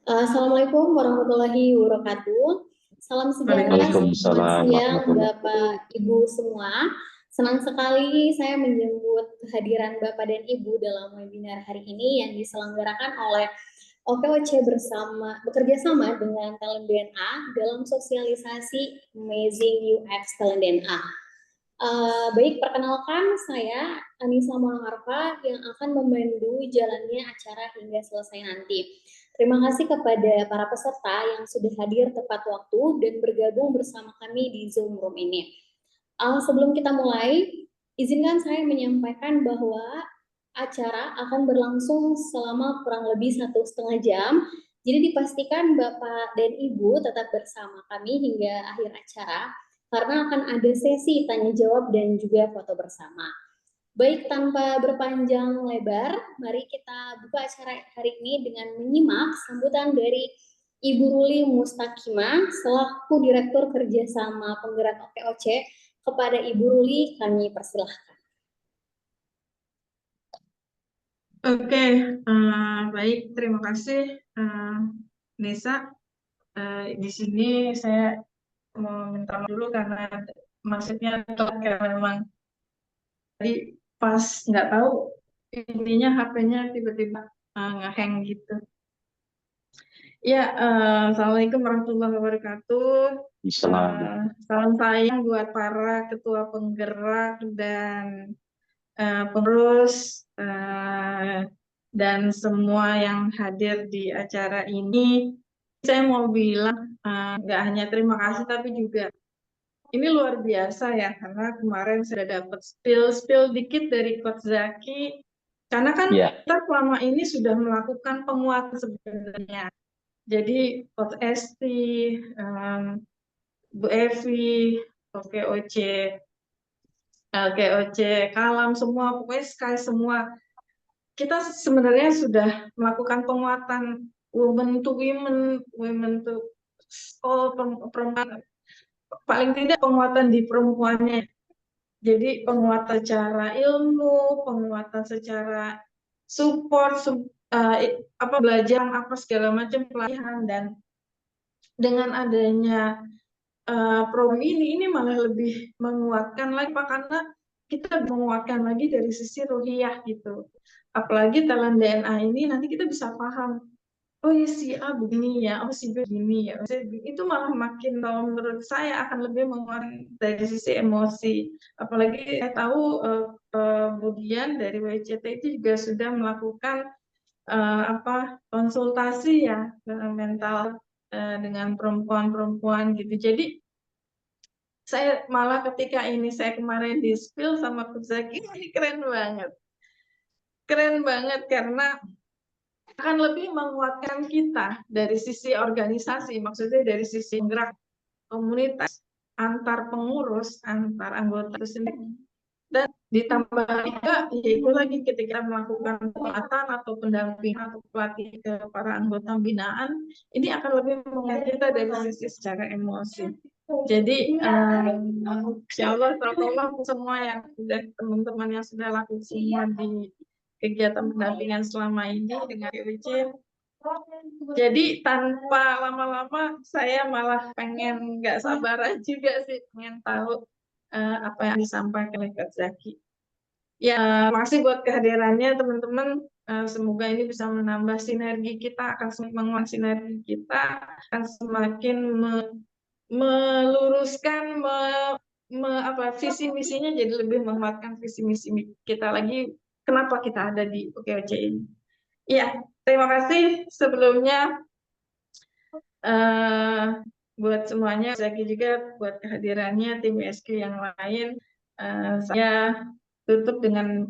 Assalamualaikum warahmatullahi wabarakatuh. Salam sejahtera, selamat Waalaikumsalam siang warahmatullahi Bapak wabarakatuh. Ibu semua. Senang sekali saya menyambut kehadiran Bapak dan Ibu dalam webinar hari ini yang diselenggarakan oleh OKOC bekerja sama dengan Talent DNA dalam sosialisasi Amazing UX Talent DNA. Baik, perkenalkan saya Anissa Monoharfa yang akan memandu jalannya acara hingga selesai nanti. Terima kasih kepada para peserta yang sudah hadir tepat waktu dan bergabung bersama kami di Zoom Room ini. Sebelum kita mulai, izinkan saya menyampaikan bahwa acara akan berlangsung selama kurang lebih 1,5 jam. Jadi dipastikan Bapak dan Ibu tetap bersama kami hingga akhir acara karena akan ada sesi tanya jawab dan juga foto bersama. Baik, tanpa berpanjang lebar, mari kita buka acara hari ini dengan menyimak sambutan dari Ibu Ruli Mustakima selaku Direktur Kerjasama Penggerak OKOC. Kepada Ibu Ruli, kami persilahkan. Oke, baik, terima kasih Nisa. Di sini saya mau minta maaf dulu karena maksudnya karena memang tadi pas nggak tahu intinya HP-nya tiba-tiba ngehang gitu. Ya, Assalamualaikum warahmatullahi wabarakatuh. Salam sayang buat para ketua penggerak dan pengurus dan semua yang hadir di acara ini. Saya mau bilang nggak hanya terima kasih tapi juga ini luar biasa ya, karena kemarin sudah dapat spill dikit dari Coach Zaki, karena kan kita selama ini sudah melakukan penguatan sebenarnya. Jadi Coach Esti, Bu Evi, OKOC, Kalam, semua, pokoknya Sky semua. Kita sebenarnya sudah melakukan penguatan women to women, women to all, perempuan, paling tidak penguatan di perempuannya. Jadi penguatan secara ilmu, penguatan secara support, belajar apa segala macam pelatihan, dan dengan adanya program ini malah lebih menguatkan lagi Pak, karena kita menguatkan lagi dari sisi ruhiyah gitu. Apalagi talent DNA ini nanti kita bisa paham, oh ya si A begini ya, oh si B begini ya. Itu malah makin, kalau menurut saya akan lebih menguatkan dari sisi emosi. Apalagi saya tahu Bu Dian dari WCT itu juga sudah melakukan konsultasi ya mental dengan perempuan-perempuan gitu. Jadi saya malah ketika ini saya kemarin di spill sama Coach Zaki, ini keren banget karena akan lebih menguatkan kita dari sisi organisasi, maksudnya dari sisi gerak komunitas antar pengurus, antar anggota itu sendiri. Dan ditambah juga yaitu lagi ketika melakukan penguatan atau pendampingan atau pelatih ke para anggota binaan, ini akan lebih menguatkan kita dari sisi secara emosi. Jadi insya Allah semua yang sudah, teman-teman yang sudah lakukan semua di kegiatan pendampingan selama ini dengan WC. Jadi tanpa lama-lama saya malah pengen, nggak sabaran juga sih pengen tahu apa yang disampaikan oleh Kak Zaki. Ya, makasih buat kehadirannya teman-teman. Semoga ini bisa menambah sinergi kita, akan semakin menguat sinergi kita, akan semakin meluruskan visi misinya, jadi lebih menguatkan visi misi kita lagi. Kenapa kita ada di OKOC ini? Ya, terima kasih sebelumnya buat semuanya, Zaki juga buat kehadirannya, tim SQ yang lain. Saya tutup dengan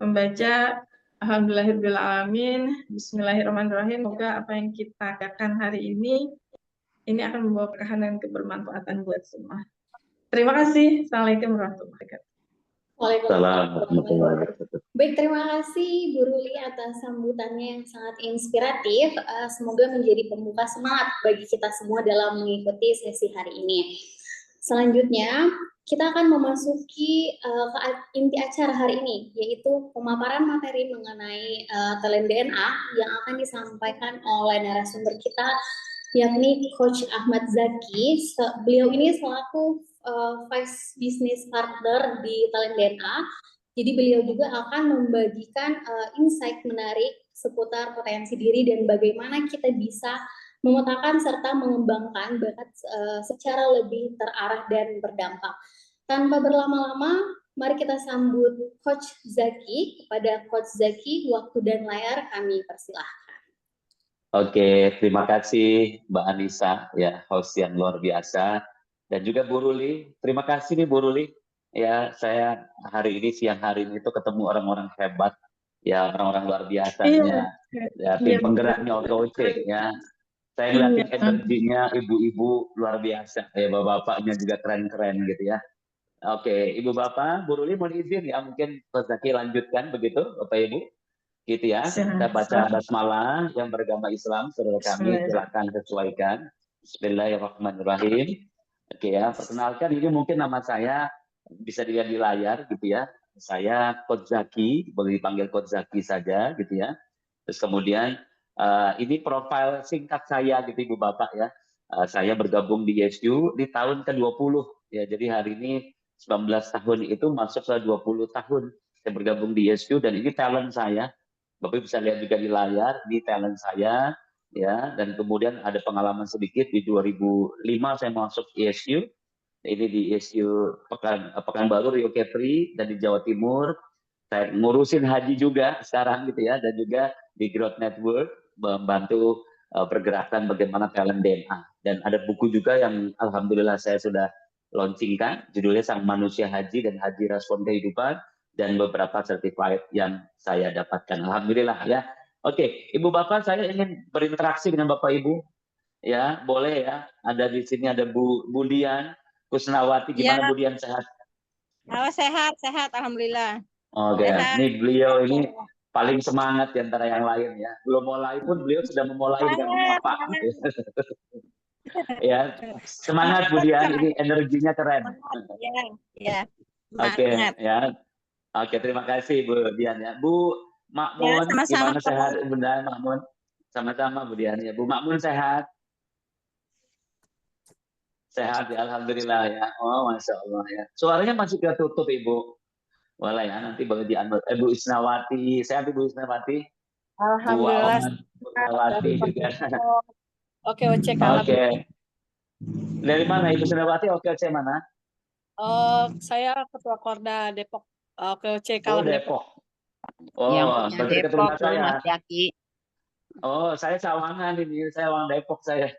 membaca Alhamdulillahirrahmanirrahim, Bismillahirrahmanirrahim. Semoga apa yang kita katakan hari ini akan membawa kehadiran kebermanfaatan buat semua. Terima kasih. Assalamualaikum warahmatullahi wabarakatuh. Waalaikumsalam. Baik, terima kasih Bu Ruli atas sambutannya yang sangat inspiratif. Semoga menjadi pembuka semangat bagi kita semua dalam mengikuti sesi hari ini. Selanjutnya, kita akan memasuki ke inti acara hari ini, yaitu pemaparan materi mengenai talent DNA yang akan disampaikan oleh narasumber kita, yakni Coach Ahmad Zaki. Beliau ini selaku Vice Business Partner di Talent DNA. Jadi beliau juga akan membagikan insight menarik seputar potensi diri dan bagaimana kita bisa memetakan serta mengembangkan bakat secara lebih terarah dan berdampak. Tanpa berlama-lama, mari kita sambut Coach Zaki. Kepada Coach Zaki, waktu dan layar kami persilahkan. Oke, terima kasih Mbak Anissa, ya host yang luar biasa, dan juga Bu Ruli. Terima kasih nih Bu Ruli. Ya, saya hari ini siang hari ini tuh ketemu orang-orang hebat, ya orang-orang luar biasa, ya tim penggeraknya OKOC, ya. Saya ngeliatin energinya ibu-ibu luar biasa, ya bapak-bapaknya juga keren-keren gitu ya. Oke, Ibu Bapak, Bu Ruli mohon izin ya, mungkin Coach Zaki lanjutkan begitu, Bapak Ibu. Gitu ya, kita baca basmalah yang beragama Islam, saudara kami silakan sesuaikan. Bismillahirrahmanirrahim. Oke ya, perkenalkan ini mungkin nama saya bisa dilihat di layar gitu ya. Saya Coach Zaki, boleh dipanggil Coach Zaki saja gitu ya. Terus kemudian ini profil singkat saya gitu Ibu Bapak ya. Saya bergabung di YSU di tahun ke-20 ya. Jadi hari ini 19 tahun itu masuk ke 20 tahun saya bergabung di YSU, dan ini talent saya. Bapak bisa lihat juga di layar, di talent saya, ya. Dan kemudian ada pengalaman sedikit di 2005 saya masuk ESU, ini di ESU Pekanbaru Rio Kepri, dan di Jawa Timur. Saya ngurusin haji juga sekarang gitu ya, dan juga di Growth Network membantu pergerakan bagaimana talent DNA. Dan ada buku juga yang alhamdulillah saya sudah launchingkan, judulnya Sang Manusia Haji dan Haji Respon Kehidupan, dan beberapa certified yang saya dapatkan. Alhamdulillah ya. Oke, Ibu Bapak, saya ingin berinteraksi dengan Bapak Ibu. Ya, boleh ya. Ada di sini ada Bu Dian Kusnawati. Gimana Bu Dian, sehat? Oh, sehat, alhamdulillah. Oke, ini beliau ini paling semangat di antara yang lain ya. Belum mulai pun beliau sudah memulai dengan menyapa. Ya, semangat Bu Dian, ini energinya keren. Ya. Oke, ya. Oke, terima kasih Bu Dian ya. Bu Makmun, ya, sama-sama, gimana sehat Bunda Makmun? Sama-sama Bu Dian ya. Bu Makmun sehat? Sehat ya, alhamdulillah ya. Oh, masya Allah ya. Suaranya masih ketutup Ibu. Boleh ya, nanti baru dianut. Bu Isnawati, sehat Ibu Isnawati? Alhamdulillah. Bu Isnawati juga. Oke, OC Oke. Dari mana Ibu Isnawati? Oke, OC mana? Saya Ketua Korda Depok. Oke, OC Oh, Depok. Oh, berarti ketemu saya. Oh, saya Sawangan ini, saya orang Depok saya.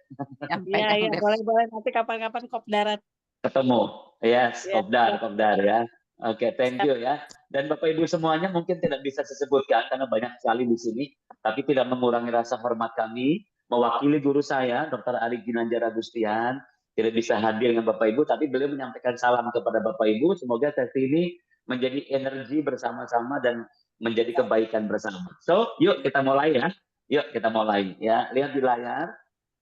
Iya, boleh nanti kapan-kapan Kopdarat. Ketemu, yes, Kopdar ya. Oke, thank you ya. Dan Bapak Ibu semuanya mungkin tidak bisa saya sebutkan karena banyak sekali di sini, tapi tidak mengurangi rasa hormat kami mewakili guru saya, Dr. Ari Ginanjar Agustian, tidak bisa hadir dengan Bapak Ibu, tapi beliau menyampaikan salam kepada Bapak Ibu. Semoga sesi ini menjadi energi bersama-sama dan menjadi kebaikan bersama. So, yuk kita mulai ya. Yuk kita mulai ya. Lihat di layar,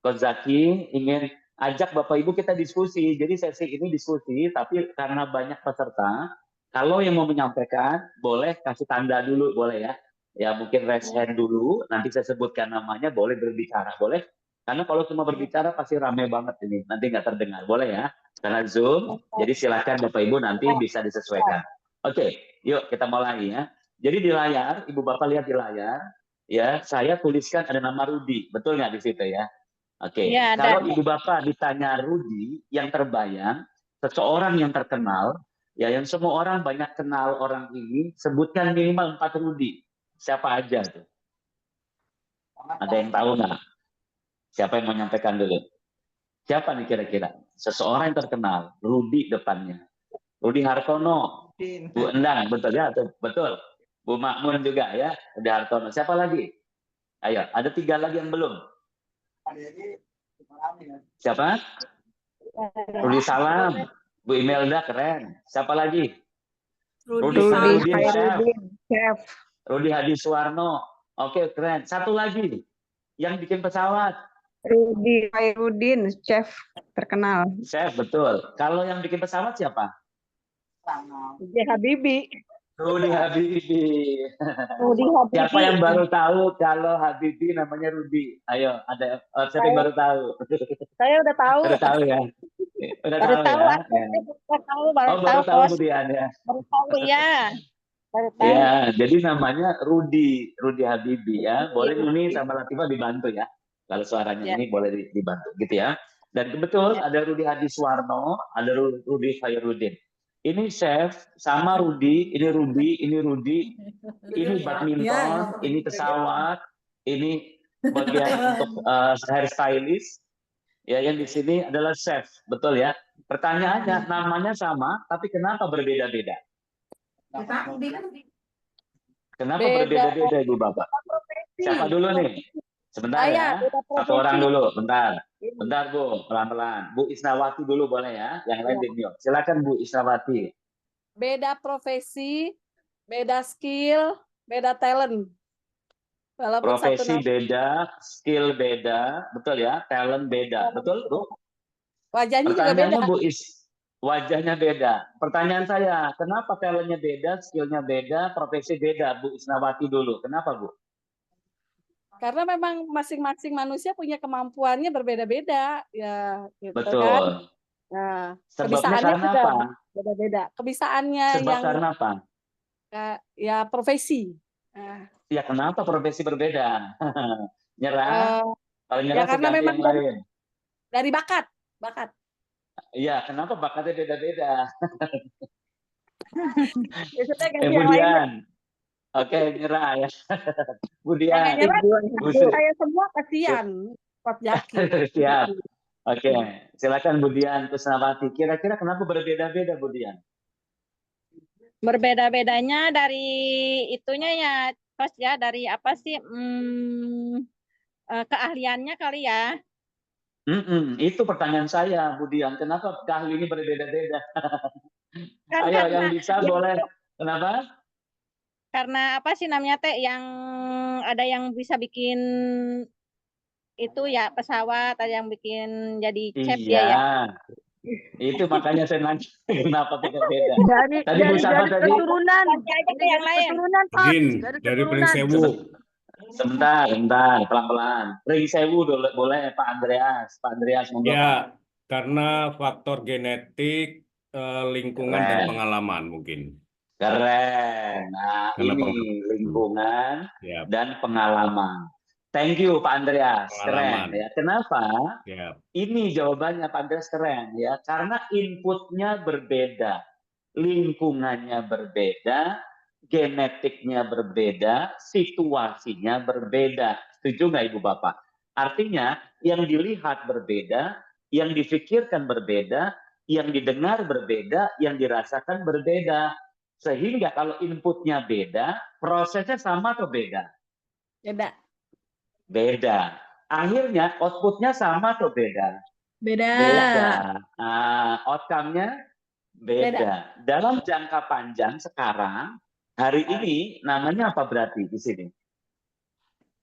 Coach Zaki ingin ajak Bapak Ibu kita diskusi. Jadi sesi ini diskusi, tapi karena banyak peserta, kalau yang mau menyampaikan boleh kasih tanda dulu, boleh ya. Ya mungkin raise hand dulu, nanti saya sebutkan namanya, boleh berbicara, boleh. Karena kalau cuma berbicara pasti rame banget ini, nanti nggak terdengar, boleh ya. Karena Zoom, jadi silakan Bapak Ibu nanti bisa disesuaikan. Oke, yuk kita mulai ya. Jadi di layar, Ibu Bapak lihat di layar, ya saya tuliskan ada nama Rudi, betul nggak di situ ya? Oke, ya, kalau Ibu Bapak ditanya Rudi, yang terbayang seseorang yang terkenal, ya yang semua orang banyak kenal orang ini, sebutkan minimal 4 Rudi. Siapa aja tuh? Ada yang tahu nggak? Siapa yang mau menyampaikan dulu? Siapa nih kira-kira? Seseorang yang terkenal, Rudi depannya. Rudi Hartono, Bu Endang, betul ya? Betul. Bu Makmun juga ya, Rudi Hartono. Siapa lagi? Ayo, ada 3 lagi yang belum. Siapa? Rudi Salam, Bu Imelda, keren. Siapa lagi? Rudi Chef. Rudi Hadi Suwarno. Oke, keren. Satu lagi yang bikin pesawat. Rudi Hairudin, chef terkenal. Chef, betul. Kalau yang bikin pesawat siapa? J. Habibie. Rudi Habibie. Rudi Siapa yang Habibie. baru tahu kalau Habibie namanya Rudi? Ayo, ada siapa yang baru tahu? Saya udah tahu. Udah tahu ya? Udah Baru tahu tahu, ya? aku Ya. baru Oh, tahu, baru tahu Kos. Budian ya. Baru tahu ya. Baru tahu. Ya, jadi namanya Rudi Habibie ya. Boleh Nuni Rudi. sama Latifah dibantu ya. Kalau suaranya Ya. ini boleh dibantu gitu ya. Dan betul Ya. ada Rudi Hadiswarno, ada Rudi Khairuddin. Ini chef sama Rudi, ini badminton, ini pesawat, ini bagian untuk hair stylist. Ya, yang di sini adalah chef, betul ya. Pertanyaannya, namanya sama, tapi kenapa berbeda-beda? Kenapa Beda berbeda-beda, Ibu Bapak? profesi. Siapa dulu nih? Sebentar Saya ya. beda Satu orang profesi. dulu, bentar. Bentar, Bu, pelan-pelan. Bu Isnawati dulu boleh ya. Yang lain di mute. Silakan Bu Isnawati. Beda profesi, beda skill, beda talent. Walaupun Profesi satu beda, skill beda, betul ya? Talent beda, betul, Bu? wajahnya juga beda. Pertanyaannya Bu wajahnya beda. Pertanyaan saya, kenapa talentnya beda, skillnya beda, profesi beda? Bu Isnawati dulu. Kenapa, Bu? Karena memang masing-masing manusia punya kemampuannya berbeda-beda, ya, gitu kan. Betul. Nah, Sebabnya kebisaannya karena juga apa? beda-beda. Kebisaannya Sebab yang karena apa? ya profesi. Nah, Ya kenapa profesi berbeda? Nyerah? Kalau ya nyerah karena ganti memang yang lain. dari bakat. Iya, kenapa bakatnya beda-beda? Biasanya ganti yang lain. Budian. Oke, nyerah ya. Budian. Jangan nyerah, Bu Sri. saya semua kasihan. Pak Jaki. Siap. Oke, silakan Budian Kusnawati. Kira-kira kenapa berbeda-beda, Budian? Berbeda-bedanya dari itunya ya, Kos ya, dari apa sih keahliannya kali ya. Itu pertanyaan saya, Budian. Kenapa keahli ini berbeda-beda? Kan Ayo, karena yang bisa boleh. Kenapa? karena apa sih namanya teh yang ada yang bisa bikin itu ya pesawat, ada yang bikin jadi chef dia ya. Itu makanya saya nanya kenapa beda-beda. Tadi Bu Dari siapa tadi? Keturunan, ini yang lain. Keturunan, Pak. Din, Dari dari keturunan. Pringsewu. Sebentar, pelan-pelan. Pringsewu boleh Pak Andreas. Pak Andreas, monggo. Ya, karena faktor genetik, lingkungan dan Keren. pengalaman mungkin. Keren. Nah, Karena ini lingkungan Ya, dan pengalaman. Thank you Pak Andreas. Pengalaman. Keren ya. Kenapa? ya, Ini jawabannya Pak Andreas keren ya. Karena inputnya berbeda, lingkungannya berbeda, genetiknya berbeda, situasinya berbeda. Setuju nggak Ibu Bapak? Artinya yang dilihat berbeda, yang difikirkan berbeda, yang didengar berbeda, yang dirasakan berbeda. Sehingga kalau inputnya beda, prosesnya sama atau beda? Beda. Beda. Akhirnya outputnya sama atau beda? Beda. Beda. Outcome-nya beda. Dalam jangka panjang sekarang, hari ini namanya apa berarti di sini?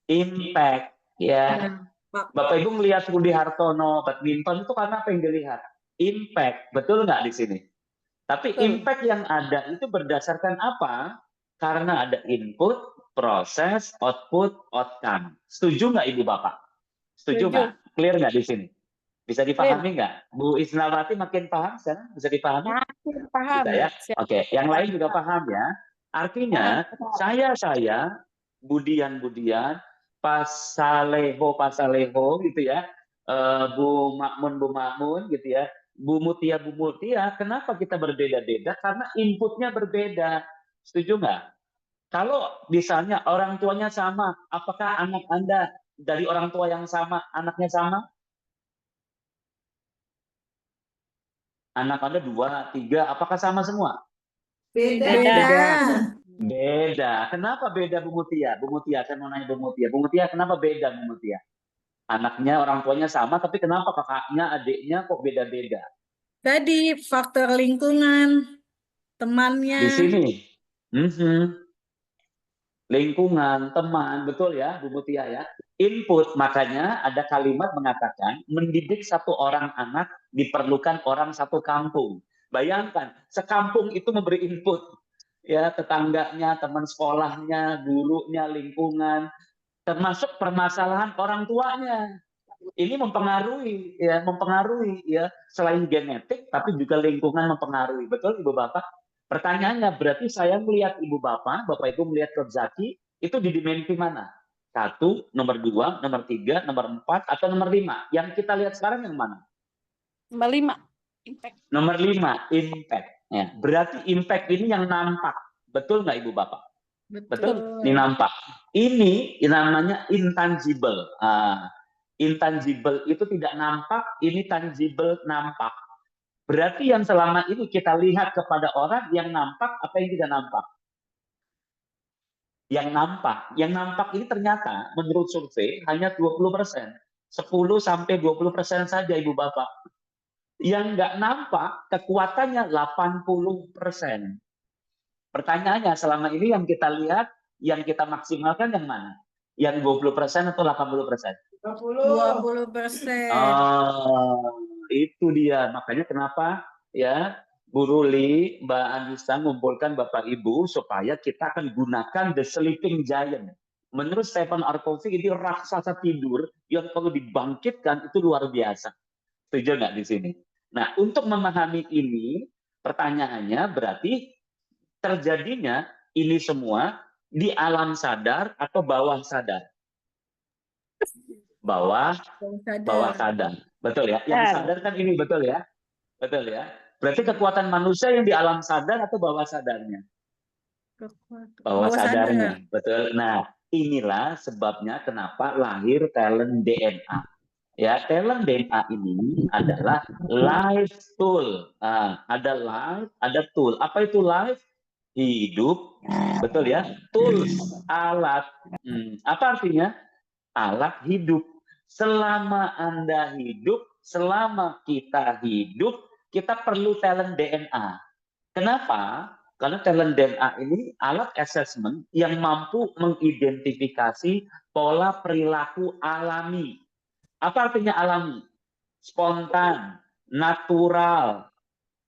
Impact. Ya. Bapak Ibu melihat Rudi Hartono badminton itu karena apa yang dilihat? Impact. Betul nggak di sini? Tapi impact yang ada itu berdasarkan apa? Karena ada input, proses, output, outcome. Setuju nggak Ibu Bapak? Setuju nggak? Clear nggak di sini? Bisa dipahami nggak? Bu Isnawati makin paham sekarang? Bisa dipahami? Paham. Bisa ya? Oke, yang lain juga paham ya. Artinya, saya, Budian, Pak Saleho gitu ya, Bu Makmun gitu ya, Bu Mutia, kenapa kita berbeda-beda? Karena inputnya berbeda. Setuju nggak? Kalau misalnya orang tuanya sama, apakah anak Anda dari orang tua yang sama, anaknya sama? Anak Anda 2, 3, apakah sama semua? Beda. Kenapa beda Bu Mutia? Bu Mutia, saya mau nanya Bu Mutia. Bu Mutia, kenapa beda Bu Mutia? Anaknya, orang tuanya sama, tapi kenapa kakaknya, adiknya kok beda-beda? Tadi faktor lingkungan, temannya. Di sini. Lingkungan, teman, betul ya Bu Mutia ya. Input, makanya ada kalimat mengatakan mendidik satu orang anak diperlukan orang satu kampung. Bayangkan, sekampung itu memberi input. Ya, tetangganya, teman sekolahnya, gurunya, lingkungan, termasuk permasalahan orang tuanya. Ini mempengaruhi ya, selain genetik tapi juga lingkungan mempengaruhi. Betul Ibu Bapak? Pertanyaannya, berarti saya melihat Ibu Bapak Ibu melihat Coach Zaki itu di dimensi mana? 1, nomor 2, nomor 3, nomor 4, atau nomor 5? Yang kita lihat sekarang yang mana? Nomor 5, impact. Nomor 5, impact. Ya, berarti impact ini yang nampak. Betul nggak Ibu Bapak? Betul? Ini nampak. Ini namanya intangible. Intangible itu tidak nampak, ini tangible nampak. Berarti yang selama ini kita lihat kepada orang yang nampak, apa yang tidak nampak? Yang nampak ini ternyata menurut survei hanya 20%. 10-20% saja Ibu Bapak. Yang nggak nampak kekuatannya 80%. Pertanyaannya, selama ini yang kita lihat, yang kita maksimalkan yang mana? Yang 20% atau 80%? 20%. Itu dia. Makanya kenapa ya Bu Ruli, Mbak Anissa mengumpulkan Bapak Ibu supaya kita akan gunakan the sleeping giant. Menurut Stephen R. Covey, ini raksasa tidur yang kalau dibangkitkan itu luar biasa. Setuju nggak di sini? Nah, untuk memahami ini, pertanyaannya berarti terjadinya ini semua di alam sadar atau bawah sadar? Bawah sadar. Betul ya? Yang sadar kan ini, betul ya? Betul ya? Berarti kekuatan manusia yang di alam sadar atau bawah sadarnya? Bawah sadarnya. Betul. Nah, inilah sebabnya kenapa lahir talent DNA. Ya, talent DNA ini adalah life tool. Ada life, ada tool. Apa itu life? Hidup, betul ya? Tools, alat. Apa artinya? Alat hidup. Selama Anda hidup, selama kita hidup, kita perlu talent DNA. Kenapa? Karena talent DNA ini alat assessment yang mampu mengidentifikasi pola perilaku alami. Apa artinya alami? Spontan, natural,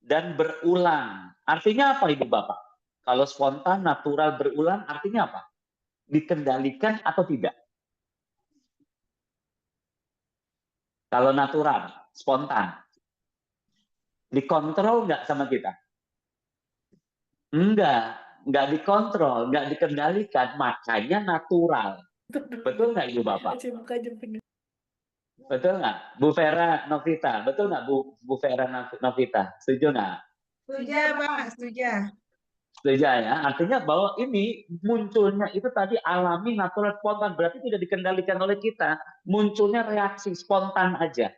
dan berulang. Artinya apa Ibu Bapak? Kalau spontan, natural, berulang, artinya apa? Dikendalikan atau tidak? Kalau natural, spontan, dikontrol nggak sama kita? Nggak dikontrol, nggak dikendalikan, makanya natural. Betul nggak Ibu Bapak? Betul nggak? Bu Vera Novita, betul nggak Bu Vera Novita? Setuju nggak? Setuju, Pak, setuju. Setuju ya? Artinya bahwa ini munculnya itu tadi alami, natural, spontan. Berarti tidak dikendalikan oleh kita. Munculnya reaksi spontan aja.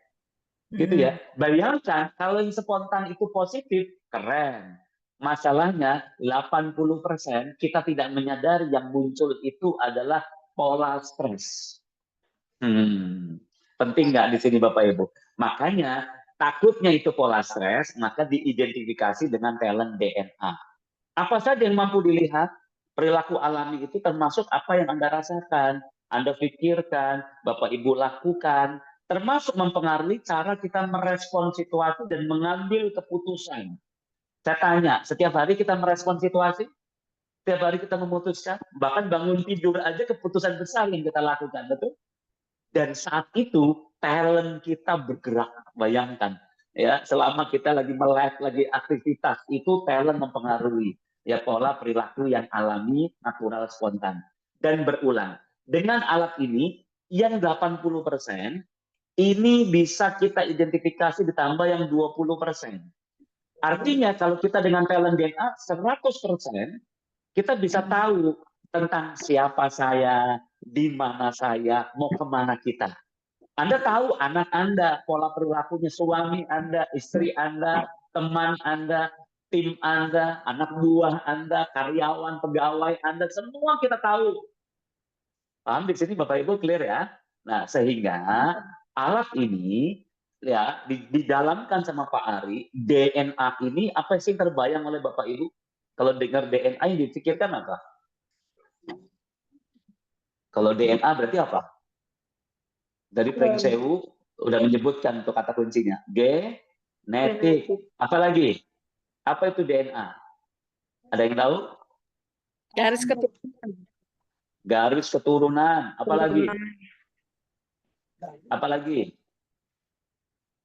Gitu ya. Bayangkan kalau yang spontan itu positif, keren. Masalahnya 80% kita tidak menyadari yang muncul itu adalah pola stres. Penting nggak di sini Bapak Ibu? Makanya takutnya itu pola stres, maka diidentifikasi dengan talent DNA. Apa saja yang mampu dilihat? Perilaku alami itu termasuk apa yang Anda rasakan, Anda pikirkan, Bapak Ibu lakukan, termasuk mempengaruhi cara kita merespon situasi dan mengambil keputusan. Saya tanya, setiap hari kita merespon situasi? Setiap hari kita memutuskan? Bahkan bangun tidur aja keputusan besar yang kita lakukan, betul? Dan saat itu talent kita bergerak, bayangkan ya, selama kita lagi melek, lagi aktivitas, itu talent mempengaruhi ya pola perilaku yang alami, natural, spontan dan berulang. Dengan alat ini yang 80% ini bisa kita identifikasi ditambah yang 20%. Artinya kalau kita dengan talent DNA 100%, kita bisa tahu tentang siapa saya, di mana saya, mau kemana kita. Anda tahu anak Anda, pola perilakunya, suami Anda, istri Anda, teman Anda, tim Anda, anak buah Anda, karyawan, pegawai Anda, semua kita tahu. Paham di sini Bapak Ibu, clear ya? Nah, sehingga alat ini ya didalamkan sama Pak Ari, DNA ini apa sih yang terbayang oleh Bapak Ibu? Kalau dengar DNA yang dipikirkan apa? Kalau DNA berarti apa? Dari Frank Sewu udah menyebutkan untuk kata kuncinya. Genetik. Apa lagi? Apa itu DNA? Ada yang tahu? Garis keturunan. Garis keturunan. Apalagi? Apalagi?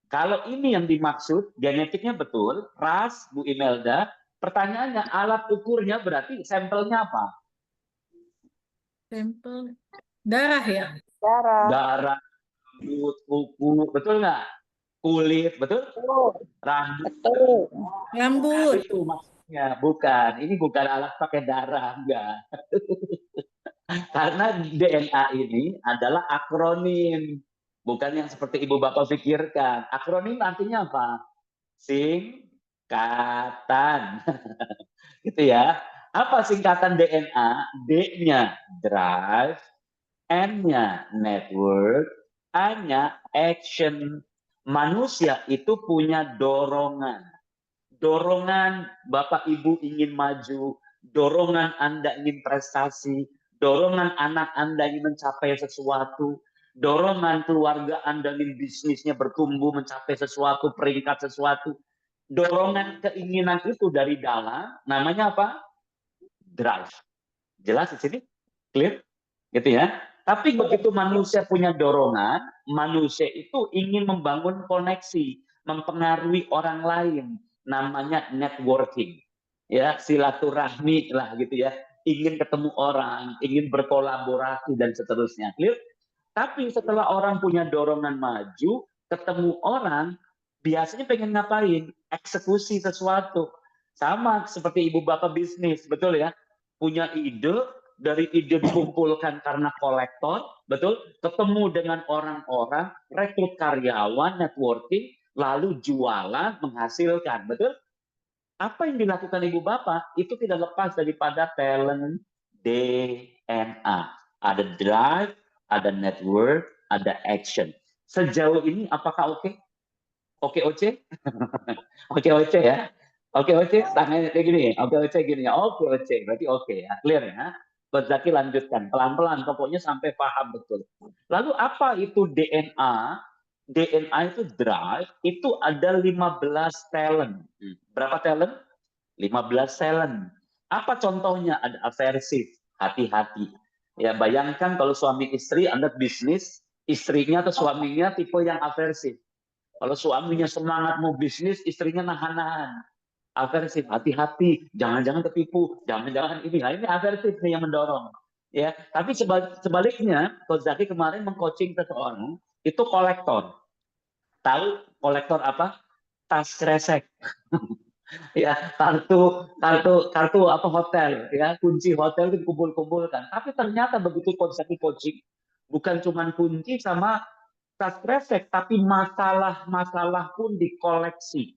Kalau ini yang dimaksud, genetiknya betul, ras, Bu Imelda, pertanyaannya alat ukurnya berarti sampelnya apa? Sampel darah ya? Darah. Darah, rambut, kuku, betul nggak? Kulit, betul? Rambut, Betul. Rambut. itu maksudnya. Bukan, ini bukan alat pakai darah, enggak. Karena DNA ini adalah akronim, bukan yang seperti ibu bapak pikirkan. Akronim artinya apa? Singkatan. Gitu ya. Apa singkatan DNA? D-nya drive, N-nya network, A-nya action. Manusia itu punya dorongan. Dorongan Bapak Ibu ingin maju, dorongan Anda ingin prestasi, dorongan anak Anda ingin mencapai sesuatu, dorongan keluarga Anda ingin bisnisnya bertumbuh, mencapai sesuatu, peringkat sesuatu. Dorongan keinginan itu dari dalam, namanya apa? Drive. Jelas di sini? Clear? Gitu ya. Tapi begitu manusia punya dorongan, manusia itu ingin membangun koneksi, mempengaruhi orang lain, namanya networking. Ya, silaturahmi lah gitu ya. Ingin ketemu orang, ingin berkolaborasi dan seterusnya. Clear? Tapi setelah orang punya dorongan maju, ketemu orang, biasanya pengen ngapain? Eksekusi sesuatu. Sama seperti ibu bapak bisnis, betul ya? Punya ide, dari ide dikumpulkan karena kolektor, betul? Ketemu dengan orang-orang, rekrut karyawan, networking, lalu jualan, menghasilkan, betul? Apa yang dilakukan ibu bapak itu tidak lepas daripada talent DNA. Ada drive, ada network, ada action. Sejauh ini apakah oke? Oke Oce? Oke Oce ya? Oke Oce, tangannya kayak gini. Oke Oce gini ya. Oke Oce, berarti oke ya. Clear ya? Coach Zaki lanjutkan pelan-pelan, pokoknya sampai paham betul. Lalu apa itu DNA? DNA itu drive, itu ada 15 talent. Berapa talent? 15 talent. Apa contohnya? Ada aversif, hati-hati. Ya, bayangkan kalau suami istri, Anda bisnis, istrinya atau suaminya tipe yang aversif. Kalau suaminya semangat mau bisnis, istrinya nahan-nahan. Aversif, hati-hati, jangan-jangan ketipu, jangan-jangan ini. Nah, ini aversif nih yang mendorong. Ya, tapi sebaliknya, Coach Zaki kemarin mengcoaching seseorang, itu kolektor. Tahu kolektor apa? Tas kresek. Ya, kartu apa hotel, ya, kunci hotel itu dikumpul-kumpulkan. Tapi ternyata begitu konsep coaching, bukan cuma kunci sama tas kresek, tapi masalah-masalah pun dikoleksi.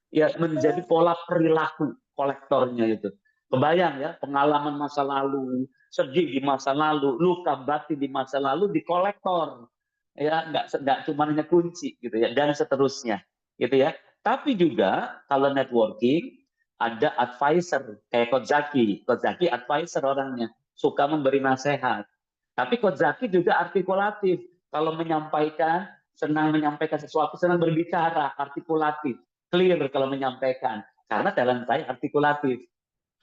Ya, menjadi pola perilaku kolektornya itu. Kebayang ya, pengalaman masa lalu, sedih di masa lalu, luka batin di masa lalu di kolektor. Ya, nggak cuma hanya kunci gitu ya, dan seterusnya. Gitu ya. Tapi juga kalau networking ada advisor kayak Coach Zaki. Coach Zaki advisor orangnya, suka memberi nasihat. Tapi Coach Zaki juga artikulatif. Kalau menyampaikan, senang menyampaikan sesuatu, senang berbicara, artikulatif, clear kalau menyampaikan. Karena talent saya artikulatif.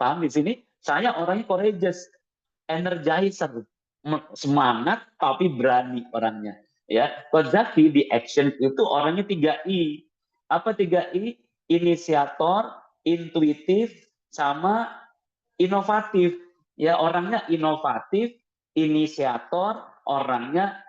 Paham di sini? Saya orangnya courageous, energizer, semangat tapi berani orangnya. Ya, Coach Zaki di action itu orangnya 3I. Apa 3I? Inisiator, intuitif, sama inovatif. Ya, orangnya inovatif, inisiator, orangnya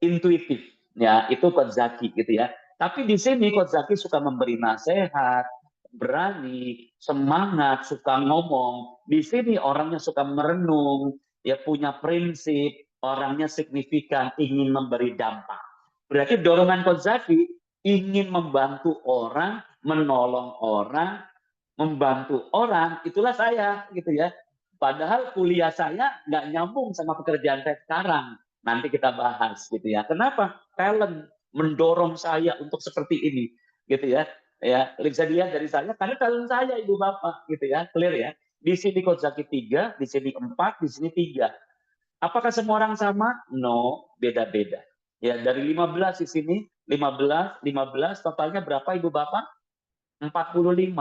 intuitif. Ya, itu Coach Zaki gitu ya. Tapi di sini Coach Zaki suka memberi nasihat, berani, semangat, suka ngomong. Di sini orangnya suka merenung, ya punya prinsip, orangnya signifikan, ingin memberi dampak. Berarti dorongan Coach Zaki ingin membantu orang, menolong orang, membantu orang, itulah saya gitu ya. Padahal kuliah saya nggak nyambung sama pekerjaan saya sekarang. Nanti kita bahas gitu ya. Kenapa? Talent mendorong saya untuk seperti ini gitu ya. Ya, bisa dilihat dari saya karena talent saya ibu bapak gitu ya. Clear ya. Di sini Coach Zaki 3, di sini 4, di sini 3. Apakah semua orang sama? No, beda-beda. Ya, dari 15 di sini, 15, totalnya berapa ibu bapak? 45.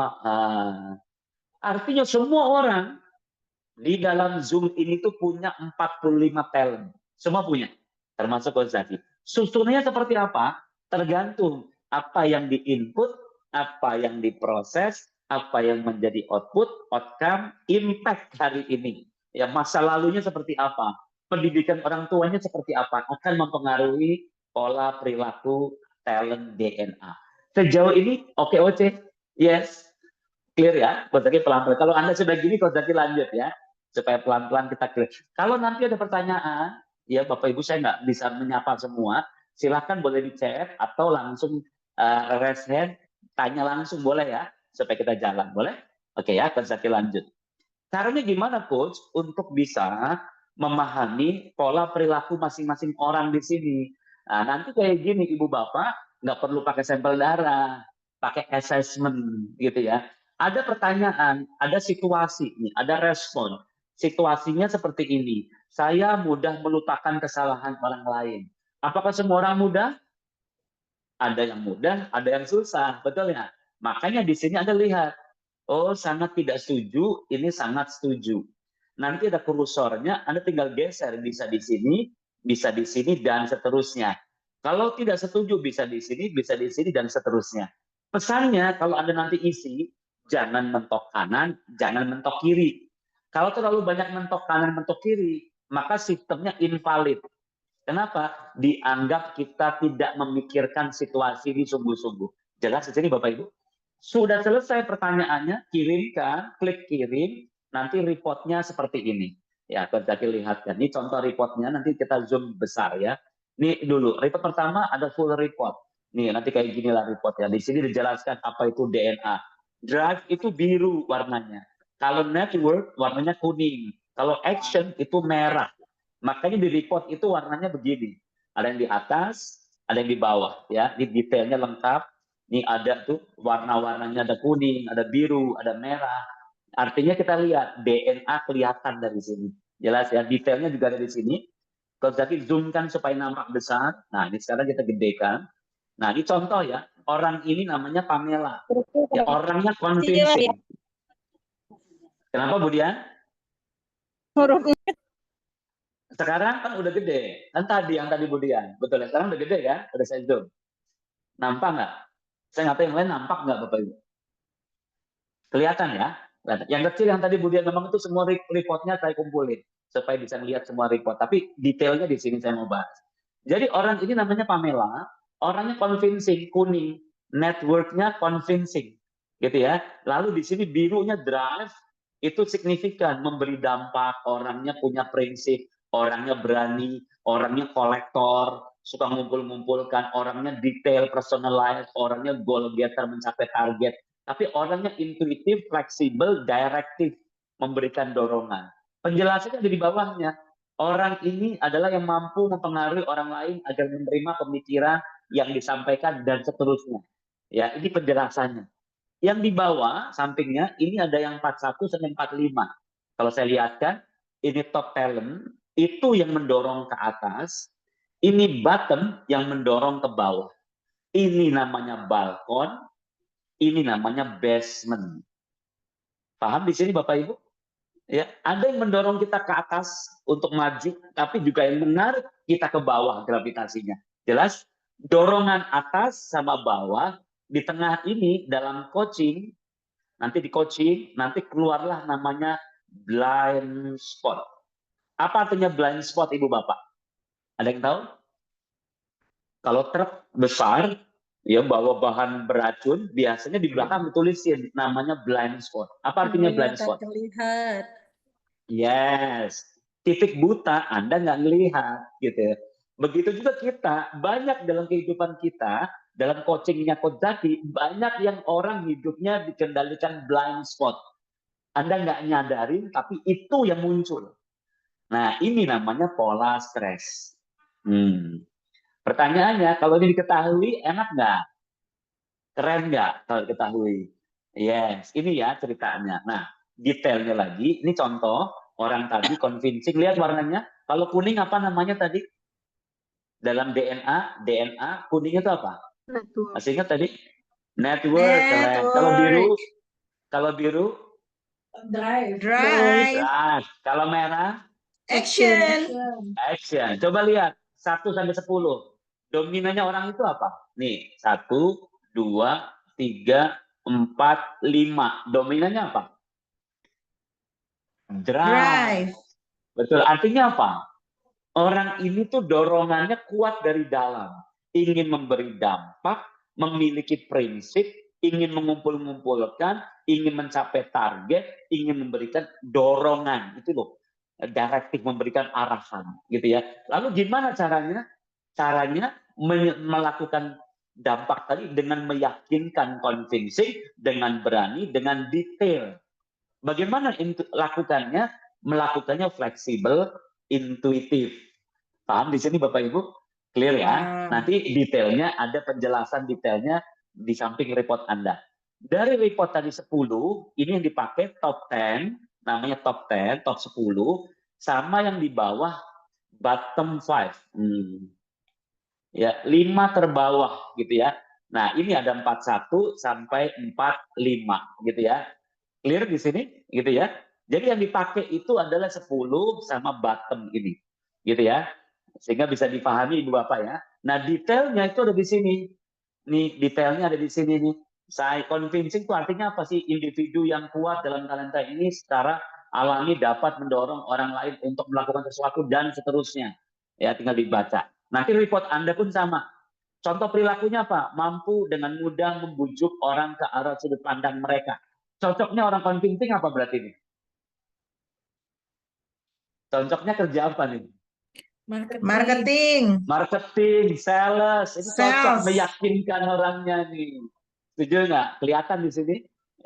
Artinya semua orang di dalam Zoom ini tuh punya 45 talent. Semua punya, termasuk Coach Zaki. Susunnya seperti apa? Tergantung apa yang di-input, apa yang diproses, apa yang menjadi output, outcome, impact hari ini. Ya, masa lalunya seperti apa? Pendidikan orang tuanya seperti apa? Akan mempengaruhi pola perilaku talent DNA. Sejauh ini, oke, Oce? Yes. Clear ya? Coach Zaki pelan-pelan. Kalau Anda sudah gini, Coach Zaki lanjut ya. Supaya pelan-pelan kita clear. Kalau nanti ada pertanyaan, ya Bapak Ibu saya nggak bisa menyapa semua, silahkan boleh di chat atau langsung raise hand, tanya langsung boleh ya, supaya kita jalan, boleh? Oke ya, Coach Zaki lanjut. Caranya gimana Coach untuk bisa memahami pola perilaku masing-masing orang di sini? Nah, nanti kayak gini Ibu Bapak, nggak perlu pakai sampel darah, pakai assessment gitu ya. Ada pertanyaan, ada situasi, ada respon. Situasinya seperti ini, saya mudah melupakan kesalahan orang lain. Apakah semua orang mudah? Ada yang mudah, ada yang susah, betul ya? Makanya di sini Anda lihat, oh sangat tidak setuju, ini sangat setuju. Nanti ada kursornya, Anda tinggal geser, bisa di sini, dan seterusnya. Kalau tidak setuju, bisa di sini, dan seterusnya. Pesannya, kalau Anda nanti isi, jangan mentok kanan, jangan mentok kiri. Kalau terlalu banyak mentok kanan, mentok kiri, maka sistemnya invalid. Kenapa? Dianggap kita tidak memikirkan situasi ini sungguh-sungguh. Jelas di sini Bapak Ibu? Sudah selesai pertanyaannya, kirimkan, klik kirim, nanti reportnya seperti ini. Ya, Coach Zaki lihatkan. Ini contoh reportnya, nanti kita zoom besar ya. Ini dulu, report pertama ada full report. Nih, nanti kayak gini lah reportnya. Di sini dijelaskan apa itu DNA. Drive itu biru warnanya. Kalau network, warnanya kuning. Kalau action, itu merah. Makanya di report itu warnanya begini. Ada yang di atas, ada yang di bawah. Ya, ini detailnya lengkap. Ini ada tuh warna-warnanya, ada kuning, ada biru, ada merah. Artinya kita lihat DNA kelihatan dari sini. Jelas ya, detailnya juga ada di sini. Kalau tadi zoomkan supaya nampak besar. Nah, ini sekarang kita gedekan. Nah, ini contoh ya. Orang ini namanya Pamela. Ya, orangnya convincing. Kenapa, Bu Dian? Sekarang kan udah gede. Kan tadi yang tadi Bu Dian. Betul ya? Sekarang udah gede ya? Udah saya zoom. Nampak nggak? Saya nggak tahu yang lain nampak nggak Bapak Ibu? Kelihatan ya? Yang kecil yang tadi Bu Dian memang itu semua reportnya saya kumpulin. Supaya bisa melihat semua report. Tapi detailnya di sini saya mau bahas. Jadi orang ini namanya Pamela. Orangnya convincing, kuning. Networknya convincing. Gitu ya. Lalu di sini birunya drive. Itu signifikan. Memberi dampak. Orangnya punya prinsip. Orangnya berani. Orangnya kolektor. Suka ngumpul-ngumpulkan. Orangnya detail, personalized. Orangnya goal getter, mencapai target. Tapi orangnya intuitif, fleksibel, direktif, memberikan dorongan. Penjelasannya ada di bawahnya. Orang ini adalah yang mampu mempengaruhi orang lain agar menerima pemikiran yang disampaikan dan seterusnya. Ya, ini penjelasannya. Yang di bawah sampingnya ini ada yang 41 sampai 45. Kalau saya lihatkan, ini top talent, itu yang mendorong ke atas, ini bottom yang mendorong ke bawah. Ini namanya balkon, ini namanya basement. Paham di sini Bapak Ibu? Ya, ada yang mendorong kita ke atas untuk maju, tapi juga yang menarik kita ke bawah gravitasinya. Jelas? Dorongan atas sama bawah di tengah ini dalam coaching, nanti di coaching, nanti keluarlah namanya blind spot. Apa artinya blind spot Ibu Bapak? Ada yang tahu? Kalau truk besar, ya bawa bahan beracun, biasanya di belakang ditulisin namanya blind spot. Apa artinya blind spot? Terlihat. Yes, titik buta Anda nggak ngelihat gitu. Begitu juga kita, banyak dalam kehidupan kita, dalam coachingnya Coach Zaki, banyak yang orang hidupnya dikendalikan blind spot. Anda nggak nyadarin, tapi itu yang muncul. Nah, ini namanya pola stres. Pertanyaannya, kalau ini diketahui, enak nggak? Keren nggak kalau diketahui? Yes, ini ya ceritanya. Nah, detailnya lagi, ini contoh orang tadi convincing. Lihat warnanya. Kalau kuning apa namanya tadi? Dalam DNA kuning itu apa? Masih ingat tadi? Network, keren. Kalau biru, Network. kalau biru, Drive. Drive. drive. Kalau merah, Action. action. Coba lihat 1 sampai 10. Dominannya orang itu apa? Nih, 1, 2, 3, 4, 5. Dominannya apa? Drive. Drive. Betul. Artinya apa? Orang ini tuh dorongannya kuat dari dalam. Ingin memberi dampak, memiliki prinsip, ingin mengumpul-ngumpulkan, ingin mencapai target, ingin memberikan dorongan. Itu loh, direktif, memberikan arahan. Gitu ya. Lalu gimana caranya? Caranya melakukan dampak tadi dengan meyakinkan, convincing, dengan berani, dengan detail. Bagaimana lakukannya? Melakukannya fleksibel, intuitif. Paham di sini Bapak Ibu? Clear ya? Nanti detailnya, ada penjelasan detailnya di samping report Anda. Dari report tadi 10, ini yang dipakai top 10, namanya top 10, top 10, sama yang di bawah bottom 5. Ya, 5 terbawah gitu ya. Nah, ini ada 41 sampai 45 gitu ya. Clear di sini gitu ya. Jadi yang dipakai itu adalah 10 sama bottom ini. Gitu ya. Sehingga bisa dipahami Ibu Bapak ya. Nah, detailnya itu ada di sini. Nih, detailnya ada di sini nih. Saya convincing itu artinya apa sih? Individu yang kuat dalam talenta ini secara alami dapat mendorong orang lain untuk melakukan sesuatu dan seterusnya. Ya, tinggal dibaca. Nanti report Anda pun sama. Contoh perilakunya apa? Mampu dengan mudah membujuk orang ke arah sudut pandang mereka. Cocoknya orang convincing apa berarti ini? Cocoknya kerja apa nih? Marketing. Marketing, sales. Ini cocok Sales. meyakinkan orangnya nih. Setuju nggak? Kelihatan di sini?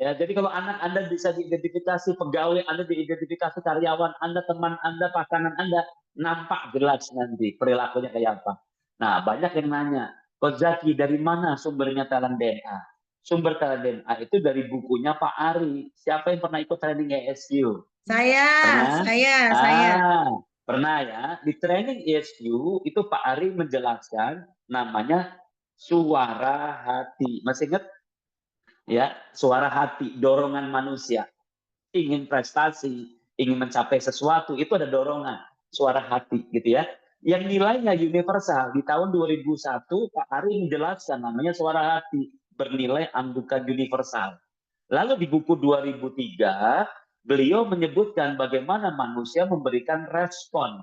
Ya, jadi kalau anak Anda bisa diidentifikasi, pegawai Anda diidentifikasi, karyawan Anda, teman Anda, pasangan Anda, nampak jelas nanti perilakunya kayak apa. Nah, banyak yang nanya, Coach Zaki, dari mana sumbernya talent DNA? Sumber talent DNA itu dari bukunya Pak Ari. Siapa yang pernah ikut training ESQ? Saya. Pernah? Pernah ya. Di training ESQ itu Pak Ari menjelaskan namanya suara hati. Masih ingat? Ya, suara hati, dorongan manusia. Ingin prestasi, ingin mencapai sesuatu, itu ada dorongan, suara hati gitu ya. Yang nilainya universal. Di tahun 2001 Pak Ari menjelaskan namanya suara hati, bernilai anggukan universal. Lalu di buku 2003 beliau menyebutkan bagaimana manusia memberikan respon.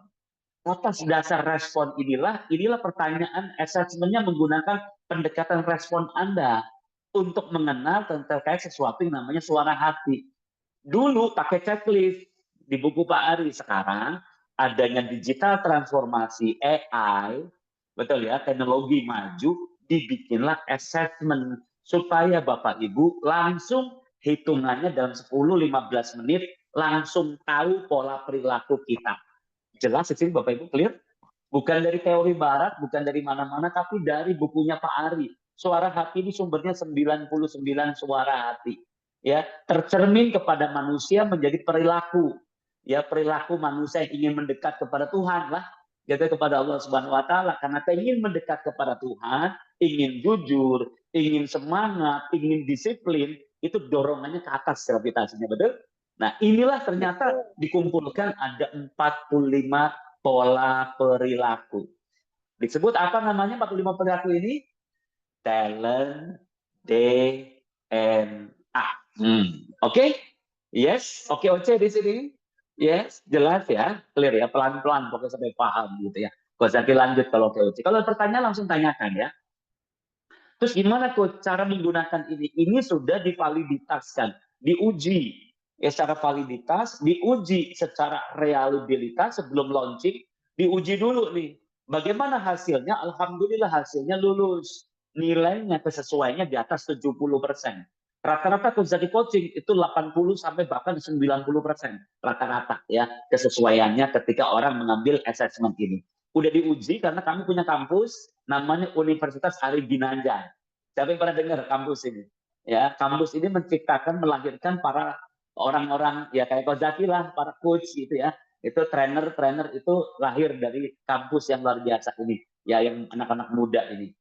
Atas dasar respon inilah pertanyaan assessment-nya menggunakan pendekatan respon Anda untuk mengenal terkait sesuatu yang namanya suara hati. Dulu pakai checklist di buku Pak Ari, sekarang adanya digital transformasi AI, betul ya, teknologi maju, dibikinlah assessment supaya Bapak Ibu langsung hitungannya dalam 10-15 menit langsung tahu pola perilaku kita. Jelas di sini Bapak Ibu, clear? Bukan dari teori barat, bukan dari mana-mana, tapi dari bukunya Pak Ari. Suara hati ini sumbernya 99 suara hati. Ya, tercermin kepada manusia menjadi perilaku. Ya, perilaku manusia yang ingin mendekat kepada Tuhan lah. Gitu, kepada Allah Subhanahu wa taala, karena ingin mendekat kepada Tuhan, ingin jujur, ingin semangat, ingin disiplin, itu dorongannya ke atas gravitasinya, betul? Nah, inilah ternyata dikumpulkan ada 45 pola perilaku. Disebut apa namanya 45 perilaku ini? Talent DNA. Oke? Yes? Oke, Oce di sini? Yes? Jelas ya? Clear ya? Pelan-pelan pokoknya sampai paham gitu ya. Coach Zaki lanjut kalau ke Oce. Kalau pertanyaan langsung tanyakan ya. Terus gimana Coach cara menggunakan ini? Ini sudah divaliditaskan, diuji. Ya, secara validitas, diuji secara reliabilitas sebelum launching, diuji dulu nih. Bagaimana hasilnya? Alhamdulillah hasilnya lulus. Nilainya kesesuaiannya di atas 70%. Rata-rata Coach Zaki coaching itu 80 sampai bahkan 90% rata-rata ya kesesuaiannya ketika orang mengambil assessment ini. Udah diuji karena kami punya kampus namanya Universitas Ari Ginanjar. Siapa yang pernah dengar kampus ini? Ya, kampus ini menciptakan, melahirkan para orang-orang ya kayak Coach Zaki lah, para coach gitu ya. Itu trainer itu lahir dari kampus yang luar biasa ini, ya yang anak-anak muda ini.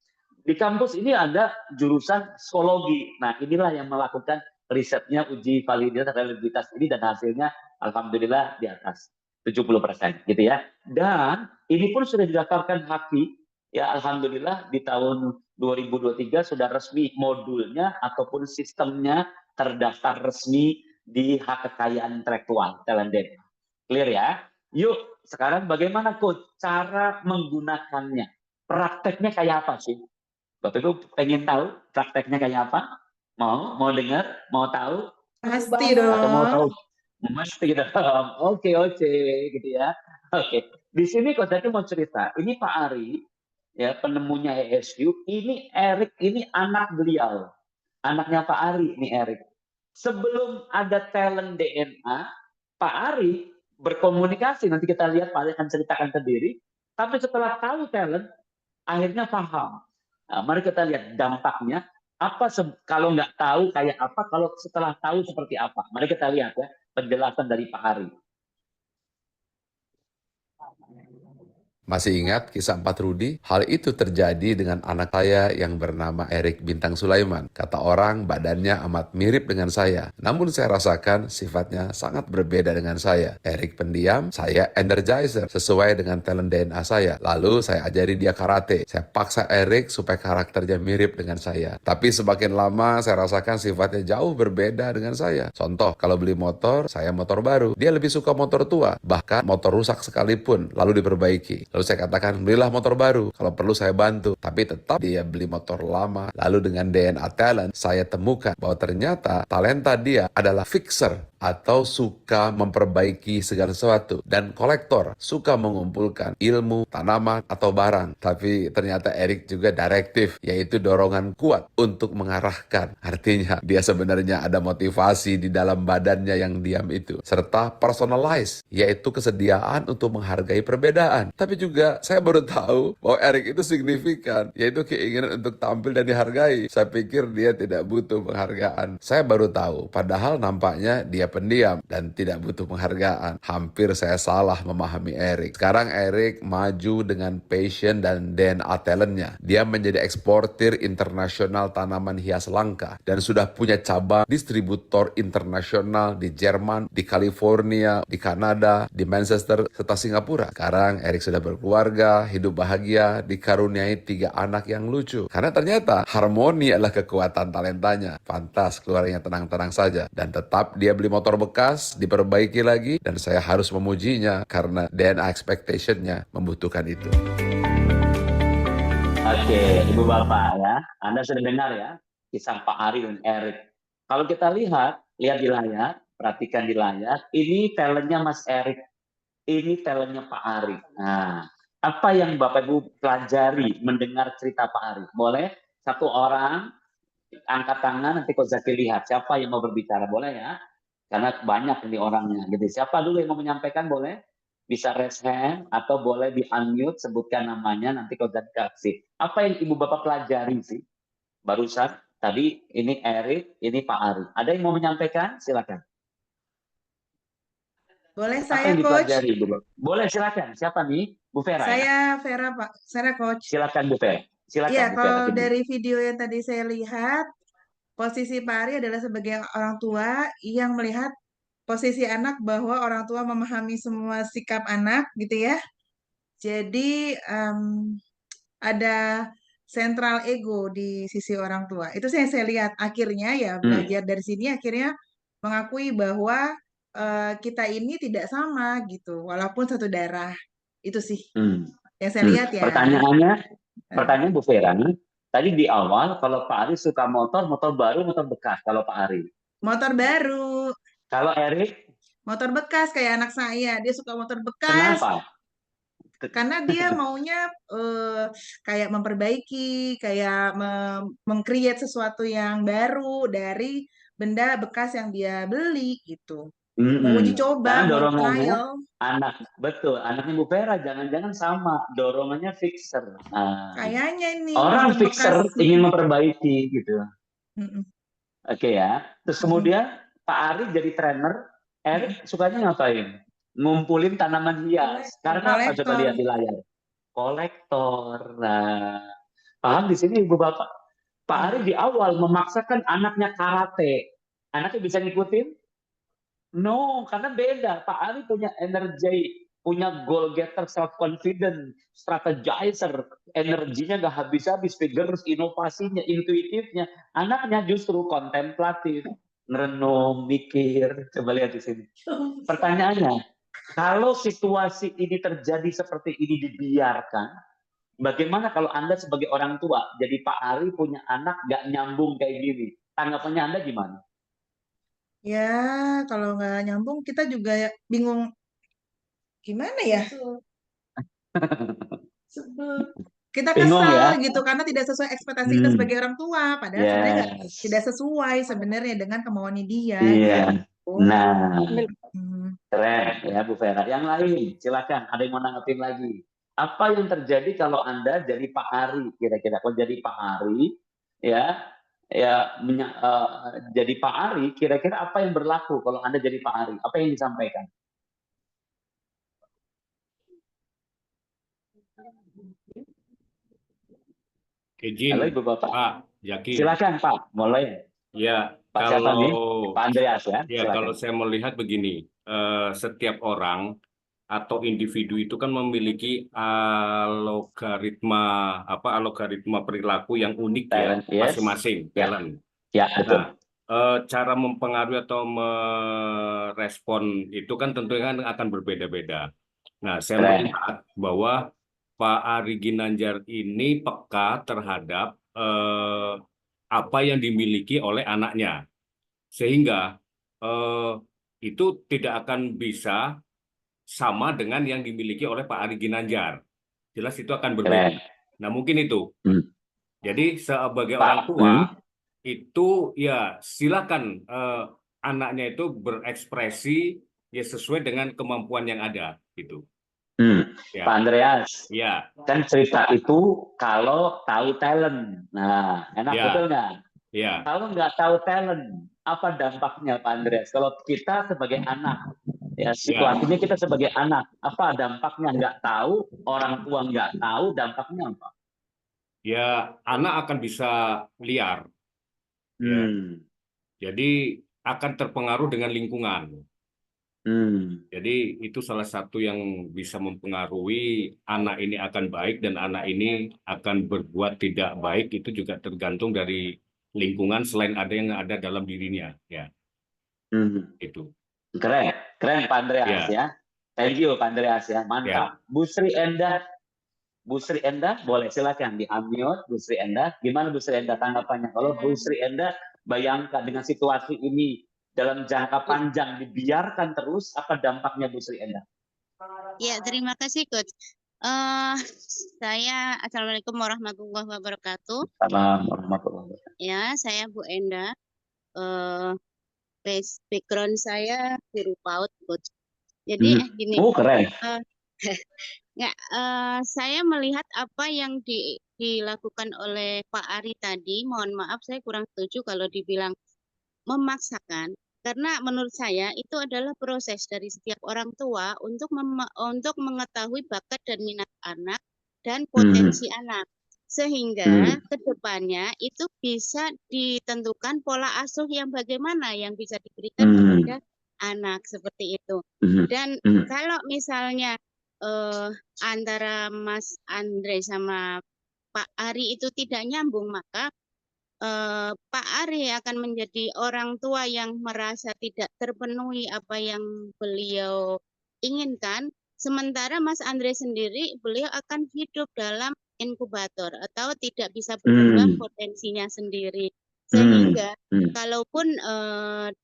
Di kampus ini ada jurusan psikologi. Nah, inilah yang melakukan risetnya uji validitas reliabilitas ini dan hasilnya alhamdulillah di atas 70% gitu ya. Dan ini pun sudah didaftarkan HAKI ya, alhamdulillah di tahun 2023 sudah resmi modulnya ataupun sistemnya terdaftar resmi di hak kekayaan intelektual talent data. Clear ya? Yuk, sekarang bagaimana Coach cara menggunakannya? Prakteknya kayak apa sih? Bapak Ibu pengen tahu prakteknya kayak apa? Mau dengar? Mau tahu? Pasti Atau mau tahu? dong. Mesti dong. Oke, gitu ya. Oke. Di sini Coach Zaki mau cerita. Ini Pak Ari, ya penemunya ESU. Ini Erik, ini anak beliau. Anaknya Pak Ari, ini Erik. Sebelum ada talent DNA, Pak Ari berkomunikasi. Nanti kita lihat Pak Ari akan ceritakan sendiri. Tapi setelah tahu talent, akhirnya paham. Nah, mari kita lihat dampaknya. Apa kalau nggak tahu kayak apa, kalau setelah tahu seperti apa. Mari kita lihat ya penjelasan dari Pak Ari. Masih ingat kisah 4 Rudi? Hal itu terjadi dengan anak saya yang bernama Erik Bintang Sulaiman. Kata orang badannya amat mirip dengan saya. Namun saya rasakan sifatnya sangat berbeda dengan saya. Erik pendiam, saya energizer sesuai dengan talent DNA saya. Lalu saya ajari dia karate. Saya paksa Erik supaya karakternya mirip dengan saya. Tapi semakin lama saya rasakan sifatnya jauh berbeda dengan saya. Contoh, kalau beli motor, saya motor baru. Dia lebih suka motor tua. Bahkan motor rusak sekalipun, lalu diperbaiki. Lalu saya katakan, belilah motor baru. Kalau perlu saya bantu. Tapi tetap dia beli motor lama. Lalu dengan DNA talent, saya temukan bahwa ternyata talenta dia adalah fixer atau suka memperbaiki segala sesuatu. Dan kolektor suka mengumpulkan ilmu, tanaman, atau barang. Tapi ternyata Erik juga direktif, yaitu dorongan kuat untuk mengarahkan. Artinya dia sebenarnya ada motivasi di dalam badannya yang diam itu. Serta personalize, yaitu kesediaan untuk menghargai perbedaan. Tapi juga saya baru tahu bahwa Erik itu signifikan, yaitu keinginan untuk tampil dan dihargai. Saya pikir dia tidak butuh penghargaan. Saya baru tahu, padahal nampaknya dia pendiam dan tidak butuh penghargaan. Hampir saya salah memahami Erik. Sekarang Erik maju dengan passion dan DNA talentnya. Dia menjadi eksportir internasional tanaman hias langka dan sudah punya cabang distributor internasional di Jerman, di California, di Kanada, di Manchester, serta Singapura. Sekarang Erik sudah berkeluarga, hidup bahagia, dikaruniai 3 anak yang lucu. Karena ternyata harmoni adalah kekuatan talentanya. Pantas keluarganya tenang-tenang saja. Dan tetap dia beli motor bekas, diperbaiki lagi, dan saya harus memujinya karena DNA expectation-nya membutuhkan itu. Oke, Ibu Bapak ya, Anda sudah dengar ya kisah Pak Ari dan Erik. Kalau kita lihat di layar, perhatikan di layar, ini talentnya Mas Erik, ini talentnya Pak Ari. Nah, apa yang Bapak Ibu pelajari mendengar cerita Pak Ari? Boleh satu orang angkat tangan, nanti Coach Zaki lihat siapa yang mau berbicara, boleh ya? Karena banyak ini orangnya. Jadi siapa dulu yang mau menyampaikan, boleh? Bisa raise hand atau boleh di unmute, sebutkan namanya, nanti Coach Zaki kasih. Apa yang Ibu Bapak pelajari sih? Barusan tadi ini Erik, ini Pak Ari. Ada yang mau menyampaikan? Silakan. Boleh Apa saya, yang Coach? dipelajari, Ibu Bapak? Boleh, silakan. Siapa nih? Bu Vera. Saya ya? Vera, Pak. Saya, Coach. Silakan Bu Vera. Silakan Iya, Bu Vera. kalau dari video yang tadi saya lihat, posisi Pak Ari adalah sebagai orang tua yang melihat posisi anak bahwa orang tua memahami semua sikap anak, gitu ya. Jadi ada sentral ego di sisi orang tua. Itu saya lihat akhirnya ya belajar dari sini akhirnya mengakui bahwa kita ini tidak sama gitu, walaupun satu darah. Itu sih yang saya lihat ya. Pertanyaan Bu Vera nih. Tadi di awal kalau Pak Ari suka motor baru, motor bekas kalau Pak Ari. Motor baru. Kalau Erik? Motor bekas kayak anak saya, dia suka motor bekas. Kenapa? Karena dia maunya kayak memperbaiki, kayak meng-create sesuatu yang baru dari benda bekas yang dia beli gitu. Mau uji coba, Karena mau dorongannya trial. anaknya Bu Vera jangan-jangan sama, dorongannya fixer. Nah, Kayaknya ini orang motor fixer bekas. ingin memperbaiki gitu. Mm-mm. Oke ya. Terus kemudian Pak Ari jadi trainer, Erik sukanya ngapain? Ngumpulin tanaman hias. Karena apa? Coba lihat di layar. Kolektor. Nah, Paham di sini Ibu Bapak? Pak Ari Iya. di awal memaksakan anaknya karate. Anaknya bisa ngikutin? No, karena beda. Pak Ari punya energi, punya goal getter, self confident, strategizer, energinya nggak habis-habis, figures, inovasinya, intuitifnya. Anaknya justru kontemplatif, merenung, mikir. Coba lihat di sini. Pertanyaannya, kalau situasi ini terjadi seperti ini dibiarkan, bagaimana kalau Anda sebagai orang tua, jadi Pak Ari punya anak nggak nyambung kayak gini? Tanggapannya Anda gimana? Ya, kalau nggak nyambung kita juga bingung gimana ya? Kita Bingung ya? kesel gitu karena tidak sesuai ekspektasi kita sebagai orang tua. Padahal sebenarnya tidak Yes. sesuai sebenarnya dengan kemauannya dia Iya. gitu. Nah, Hmm. keren ya Bu Vera. Yang lain, silakan. Ada yang mau nanggepin lagi? Apa yang terjadi kalau Anda jadi Pak Ari? Kira-kira kalau jadi Pak Ari, ya, jadi Pak Ari, kira-kira apa yang berlaku kalau Anda jadi Pak Ari? Apa yang disampaikan? Izin, Halo Ibu Bapak. Pak Zaki. Silakan Pak, mulai. Ya, Pak siapa nih? kalau Pak Andreas ya. kalau Silakan. saya melihat begini, setiap orang atau individu itu kan memiliki algoritma perilaku yang unik ya, Talent, yes. masing-masing Ya. talent. Ya, betul. Nah, cara mempengaruhi atau merespon itu kan tentunya kan akan berbeda-beda. Nah, saya Keren. melihat bahwa Pak Ari Ginanjar ini peka terhadap apa yang dimiliki oleh anaknya, sehingga itu tidak akan bisa sama dengan yang dimiliki oleh Pak Ari Ginanjar. Jelas itu akan berbeda. Keren. Nah, mungkin itu. Jadi sebagai Pak, orang tua itu ya silakan anaknya itu berekspresi ya sesuai dengan kemampuan yang ada gitu. Ya. Pak Andreas, Ya. kan cerita itu kalau tahu talent. Nah, enak Ya. betul nggak? Ya. Kalau nggak tahu talent, apa dampaknya Pak Andreas? Kalau kita sebagai anak, ya situasinya kita sebagai anak, apa dampaknya? Nggak tahu, orang tua nggak tahu, dampaknya apa? Ya, anak akan bisa liar. Ya. Jadi akan terpengaruh dengan lingkungan. Jadi itu salah satu yang bisa mempengaruhi anak ini akan baik dan anak ini akan berbuat tidak baik, itu juga tergantung dari lingkungan selain ada yang ada dalam dirinya. Ya. Itu. Keren, keren Pak Andreas ya. Thank you Pak Andreas ya, mantap. Ya. Bu Sri Endah, boleh silakan di-unmute Bu Sri Endah. Gimana Bu Sri Endah tanggapannya? Kalau Bu Sri Endah bayangkan dengan situasi ini dalam jangka panjang dibiarkan terus, apa dampaknya Bu Sri Endah? Ya, terima kasih Coach. Assalamualaikum warahmatullahi wabarakatuh. Assalamualaikum warahmatullahi wabarakatuh. Ya, saya Bu Endah. Background saya guru PAUD, Coach. Jadi gini. Keren. Saya melihat apa yang dilakukan oleh Pak Ari tadi. Mohon maaf, saya kurang setuju kalau dibilang memaksakan. Karena menurut saya itu adalah proses dari setiap orang tua untuk mengetahui bakat dan minat anak dan potensi anak. Sehingga ke depannya itu bisa ditentukan pola asuh yang bagaimana yang bisa diberikan kepada anak seperti itu. Dan kalau misalnya antara Mas Andre sama Pak Ari itu tidak nyambung, maka Pak Ari akan menjadi orang tua yang merasa tidak terpenuhi apa yang beliau inginkan, sementara Mas Andre sendiri beliau akan hidup dalam inkubator atau tidak bisa berkembang potensinya sendiri. Sehingga kalaupun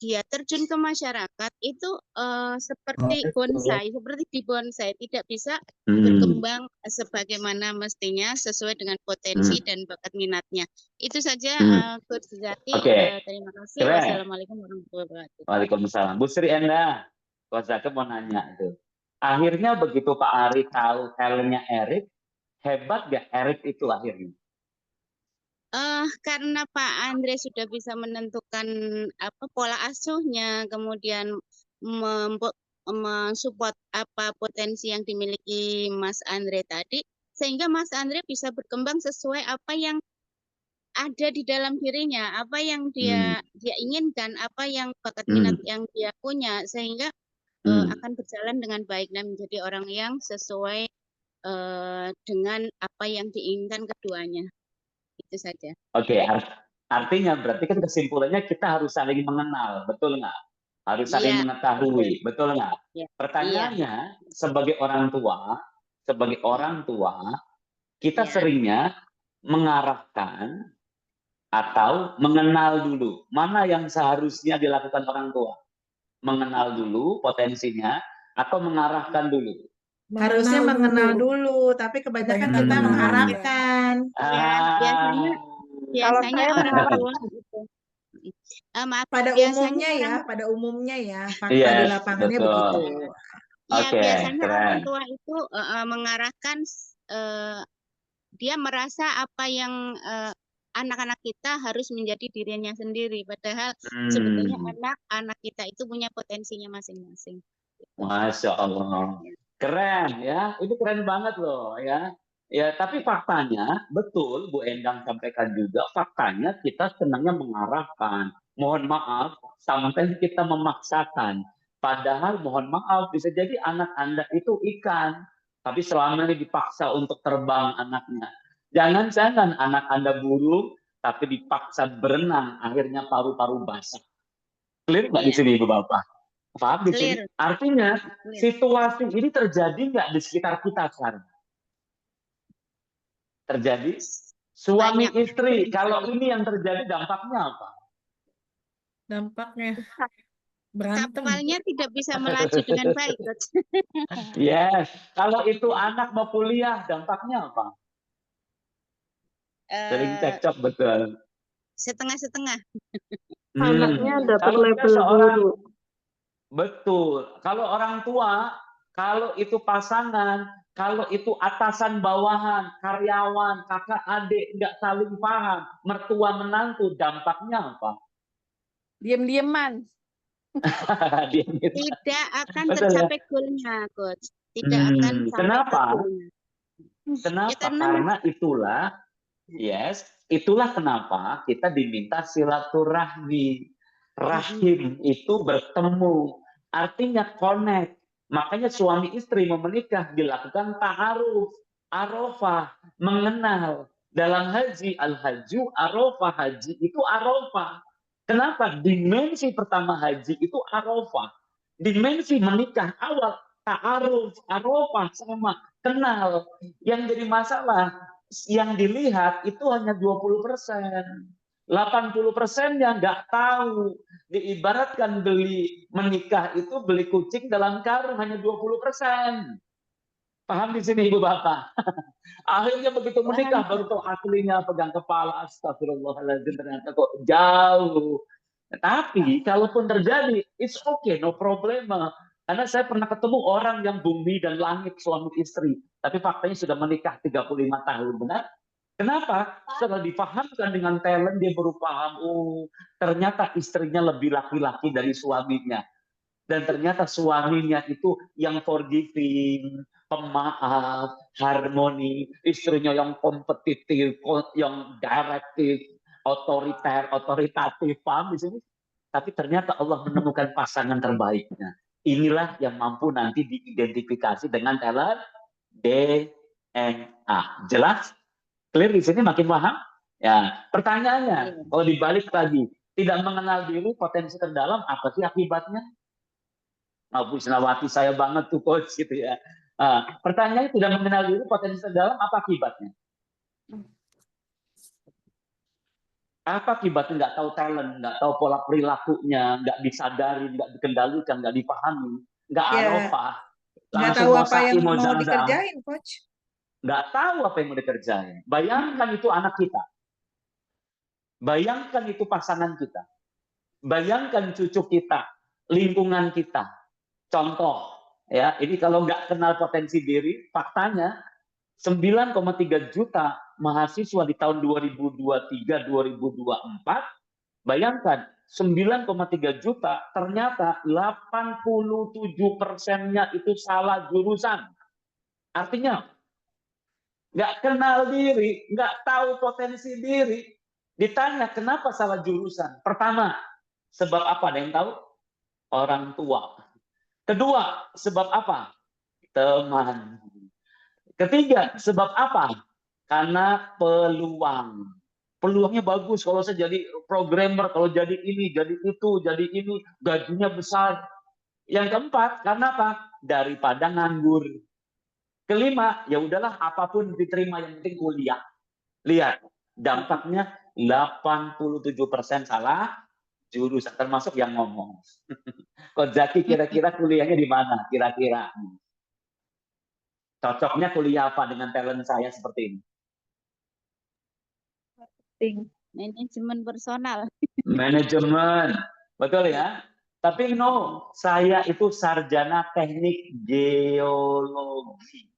dia terjun ke masyarakat itu seperti di bonsai tidak bisa berkembang sebagaimana mestinya sesuai dengan potensi dan bakat minatnya. Itu saja Coach Zaki. Terima kasih. Wassalamualaikum warahmatullahi wabarakatuh. Waalaikumsalam. Bu Sri Endah, Coach Zaki mau nanya tuh. Akhirnya begitu Pak Ari tahu talentnya Erik, hebat gak Erik itu akhirnya? Karena Pak Andre sudah bisa menentukan pola asuhnya, kemudian mensupport apa potensi yang dimiliki Mas Andre tadi, sehingga Mas Andre bisa berkembang sesuai apa yang ada di dalam dirinya, apa yang dia inginkan, apa yang bakat minat yang dia punya, sehingga akan berjalan dengan baik dan menjadi orang yang sesuai dengan apa yang diinginkan keduanya. Itu saja. Oke, artinya berarti kan kesimpulannya kita harus saling mengenal, betul nggak? Harus saling mengetahui, betul nggak? Pertanyaannya, sebagai orang tua, kita seringnya mengarahkan atau mengenal dulu. Mana yang seharusnya dilakukan orang tua? Mengenal dulu potensinya atau mengarahkan dulu? Harusnya mengenal dulu, tapi kebanyakan kita mengharapkan. Biasanya orang tua gitu. Maaf, pada umumnya ya, fakta di lapangannya begitu. Ya, biasanya orang tua itu mengarahkan, dia merasa apa yang anak-anak kita harus menjadi dirinya sendiri, padahal sebetulnya anak-anak kita itu punya potensinya masing-masing. Masya Allah, keren ya, itu keren banget loh ya. Ya, tapi faktanya betul Bu Endang sampaikan juga, faktanya kita senangnya mengarahkan. Mohon maaf, sampai kita memaksakan. Padahal mohon maaf, bisa jadi anak Anda itu ikan, tapi selama ini dipaksa untuk terbang anaknya. Jangan-jangan anak Anda burung, tapi dipaksa berenang, akhirnya paru-paru basah. Clear nggak di sini Ibu Bapak? Paham di sini? Artinya situasi ini terjadi nggak di sekitar kita sekarang? Terjadi suami istri. Kalau ini yang terjadi dampaknya apa? Dampaknya berantem. Kapalnya tidak bisa melaju dengan baik. Yes. Kalau itu anak mau kuliah, dampaknya apa? Sering cekcok, betul. Setengah-setengah. Anaknya dapat Kalau label seorang guru. betul. Kalau orang tua, kalau itu pasangan, kalau itu atasan bawahan, karyawan, kakak adik nggak saling paham, mertua menantu, dampaknya apa? Diam-diaman. Tidak akan tercapai goalnya, Coach. Tidak akan sampai kenapa? ke goalnya. Kenapa? Karena itulah kenapa kita diminta silaturahmi. Rahim itu bertemu, artinya connect. Makanya suami istri menikah dilakukan ta'aruf, arafah, mengenal. Dalam haji, al-haju arafah, haji itu arafah. Kenapa? Dimensi pertama haji itu arafah. Dimensi menikah awal ta'aruf, arafah sama kenal. Yang jadi masalah, yang dilihat itu hanya 20%. 80%-nya nggak tahu. Diibaratkan menikah itu beli kucing dalam karung hanya 20%. Paham di sini Ibu Bapak? Akhirnya begitu menikah baru tahu aslinya, pegang kepala, astagfirullahaladzim, ternyata kok jauh. Tapi kalaupun terjadi, it's okay, no problem. Karena saya pernah ketemu orang yang bumi dan langit suami istri, tapi faktanya sudah menikah 35 tahun, benar? Kenapa? Setelah dipahamkan dengan talent, dia baru paham, oh ternyata istrinya lebih laki-laki dari suaminya. Dan ternyata suaminya itu yang forgiving, pemaaf, harmoni, istrinya yang kompetitif, yang directive, otoritatif, paham di sini? Tapi ternyata Allah menemukan pasangan terbaiknya. Inilah yang mampu nanti diidentifikasi dengan talent DNA. Jelas? Clear di sini, makin paham? Ya, pertanyaannya, kalau dibalik lagi, tidak mengenal diri, potensi terdalam, apa sih akibatnya? Bu Isnawati saya banget tuh coach gitu ya. Pertanyaannya, tidak mengenal diri, potensi terdalam, apa akibatnya? Apa akibatnya? Nggak tahu talent, nggak tahu pola perilakunya, nggak disadari, nggak dikendalikan, nggak dipahami, nggak arafah. Nggak tahu apa yang mau dikerjain, coach. Nggak tahu apa yang mau dikerjain. Bayangkan itu anak kita. Bayangkan itu pasangan kita. Bayangkan cucu kita, lingkungan kita. Contoh, ya, ini kalau nggak kenal potensi diri, faktanya 9,3 juta mahasiswa di tahun 2023-2024, bayangkan 9,3 juta ternyata 87%-nya itu salah jurusan. Artinya nggak kenal diri, nggak tahu potensi diri. Ditanya kenapa salah jurusan. Pertama, sebab apa? Ada yang tahu? Orang tua. Kedua, sebab apa? Teman. Ketiga, sebab apa? Karena peluang. Peluangnya bagus kalau saya jadi programmer, kalau jadi ini, jadi itu, jadi ini, gajinya besar. Yang keempat, karena apa? Daripada nganggur. Kelima, ya udahlah apapun diterima, yang penting kuliah. Lihat, dampaknya 87% salah jurusan, termasuk yang ngomong. Coach Zaki kira-kira kuliahnya di mana? Kira-kira. Cocoknya kuliah apa dengan talent saya seperti ini? Manajemen personal. Manajemen, betul ya? Tapi no, saya itu sarjana teknik geologi.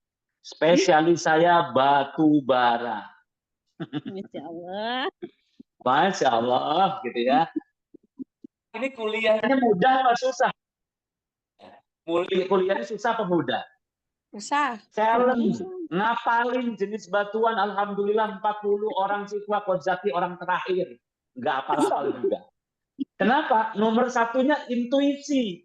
Spesialis saya batu bara. Masya Allah. Masya Allah, gitu ya. Ini kuliahnya mudah atau susah? Kuliahnya susah apa mudah? Susah. Challenge, ngapalin jenis batuan, alhamdulillah 40 orang siswa Coach Zaki orang terakhir. Nggak hafal-hafal juga. Kenapa? Nomor satunya intuisi.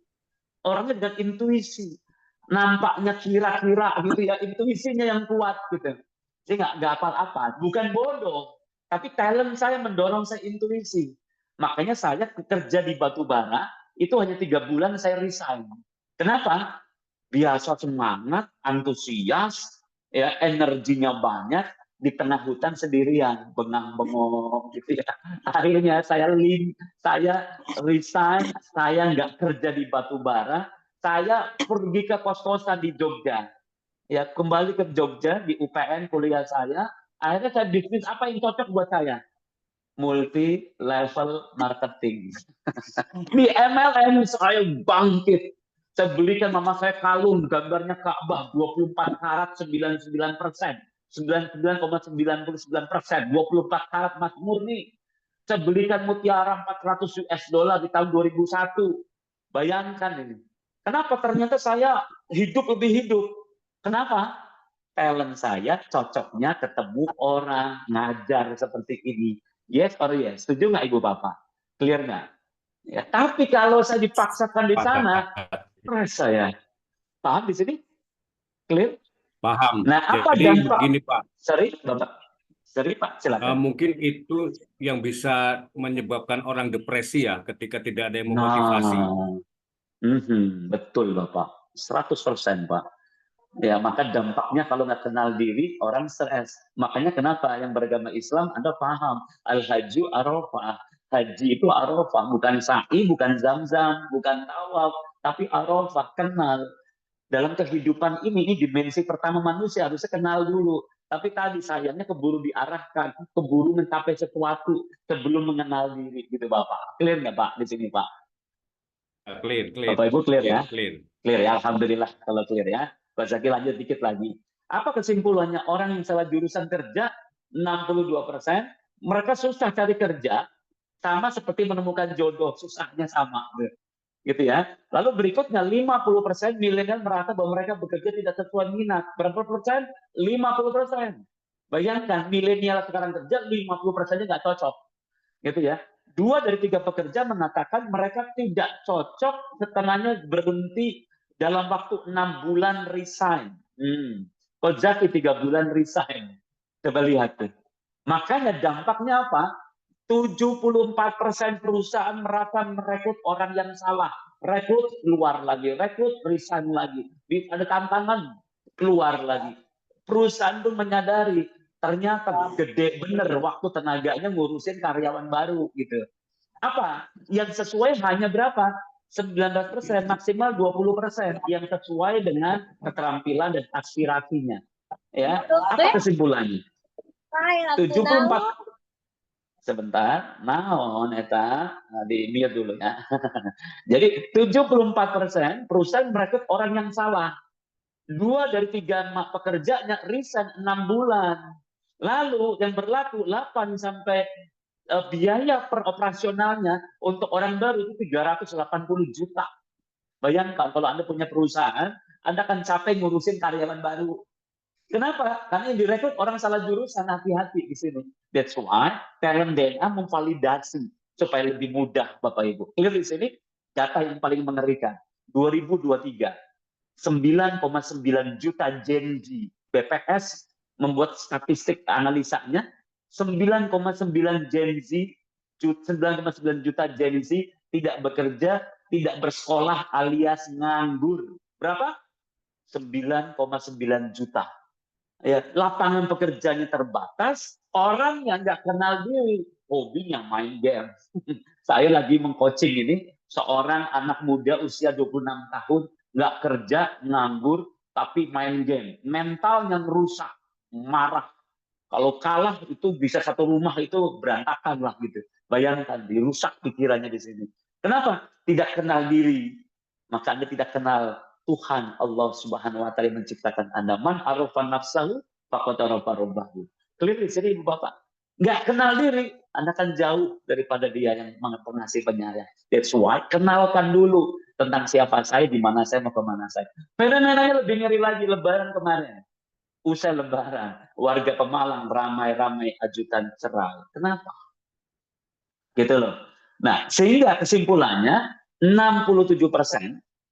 Orangnya dengan intuisi. Nampaknya kira-kira gitu ya, intuisinya yang kuat gitu. Saya nggak hafal-hafal. Bukan bodoh, tapi talent saya mendorong saya intuisi. Makanya saya kerja di batu bara, itu hanya 3 bulan saya resign. Kenapa? Biasa semangat, antusias, ya energinya banyak, di tengah hutan sendirian, bengang-bengong gitu ya. Akhirnya saya resign, saya nggak kerja di batu bara, saya pergi ke kos-kosan di Jogja. Ya, kembali ke Jogja di UPN kuliah saya, akhirnya saya bisnis apa yang cocok buat saya? Multi level marketing. Di MLM saya bangkit. Saya belikan mama saya kalung, gambarnya Ka'bah, 24 karat 99%, 99,99%, 24 karat emas murni. Saya belikan mutiara 400 US dollar di tahun 2001. Bayangkan ini. Kenapa? Ternyata saya lebih hidup. Kenapa? Talent saya cocoknya ketemu orang, ngajar seperti ini. Yes or yes? Setuju nggak Ibu Bapak? Clear nggak? Ya, tapi kalau saya dipaksakan di sana, saya paham di sini? Clear? Paham. Nah, apa Jadi dampak? begini Pak. Sorry, Bapak. Sorry Pak, silakan. Mungkin itu yang bisa menyebabkan orang depresi ya, ketika tidak ada yang memotivasi. Betul Bapak, 100% Pak. Ya, maka dampaknya kalau nggak kenal diri, orang stres. Makanya kenapa yang beragama Islam Anda paham, Al-Hajju Arafah. Haji itu Arafah, bukan sa'i, bukan zam-zam, bukan tawaf, tapi Arafah, kenal. Dalam kehidupan ini dimensi pertama manusia harusnya kenal dulu. Tapi tadi sayangnya keburu diarahkan, keburu mencapai sesuatu sebelum mengenal diri, gitu Bapak. Clear nggak Pak di sini Pak? Clear. Bapak Ibu clear ya? Clear. Clear ya, alhamdulillah kalau clear ya. Pak Zaki lanjut dikit lagi. Apa kesimpulannya? Orang yang salah jurusan kerja 62%, mereka susah cari kerja, sama seperti menemukan jodoh, susahnya sama. Gitu ya. Lalu berikutnya 50% milenial merasa bahwa mereka bekerja tidak sesuai minat. Berapa persen? 50%. Bayangkan milenial sekarang kerja 50%-nya nggak cocok. Gitu ya. 2 dari 3 pekerja mengatakan mereka tidak cocok, setengahnya berhenti dalam waktu 6 bulan resign. Coach Zaki 3 bulan resign. Coba lihat tuh. Makanya dampaknya apa? 74% perusahaan merasa merekrut orang yang salah. Rekrut, keluar lagi. Rekrut, resign lagi. Ada tantangan, keluar lagi. Perusahaan pun menyadari, ternyata gede bener waktu tenaganya ngurusin karyawan baru gitu. Apa? Yang sesuai hanya berapa? 19%, maksimal 20% yang sesuai dengan keterampilan dan aspirasinya. Ya, apa kesimpulannya? 74 sebentar, naon eta di mute dulu ya. Jadi 74% perusahaan merekrut orang yang salah. 2 dari 3 pekerjanya resign 6 bulan. Lalu yang berlaku 8 sampai biaya per operasionalnya untuk orang baru itu 380 juta. Bayangkan kalau Anda punya perusahaan, Anda akan capek ngurusin karyawan baru. Kenapa? Karena yang direkrut orang salah jurusan, hati-hati di sini. That's why talent DNA memvalidasi supaya lebih mudah, Bapak Ibu. Clear di sini data yang paling mengerikan. 2023, 9,9 juta Gen Z. BPS membuat statistik analisanya, 9,9 Gen Z, 9,9 juta Gen Z tidak bekerja, tidak bersekolah alias nganggur. Berapa? 9,9 juta. Ya, lapangan pekerjaannya terbatas, orang yang nggak kenal diri, hobinya main game. Saya lagi mengcoaching ini, seorang anak muda usia 26 tahun, nggak kerja, nganggur, tapi main game. Mentalnya rusak, marah. Kalau kalah itu bisa satu rumah itu berantakan lah gitu. Bayangkan, dirusak pikirannya di sini. Kenapa? Tidak kenal diri. Maka Anda tidak kenal Tuhan Allah Subhanahu wa taala yang menciptakan Anda. Man arafa nafsahu faqad arafa rabbahu. Clear di sini Ibu Bapak. Nggak kenal diri, Anda akan jauh daripada Dia yang pengasih penyayang. That's why kenalkan dulu tentang siapa saya, di mana saya, mau kemana saya. Fenomenanya lebih ngeri lagi Lebaran kemarin. Usai Lebaran, warga Pemalang ramai-ramai ajudan cerai. Kenapa? Gitu loh. Nah, sehingga kesimpulannya 67%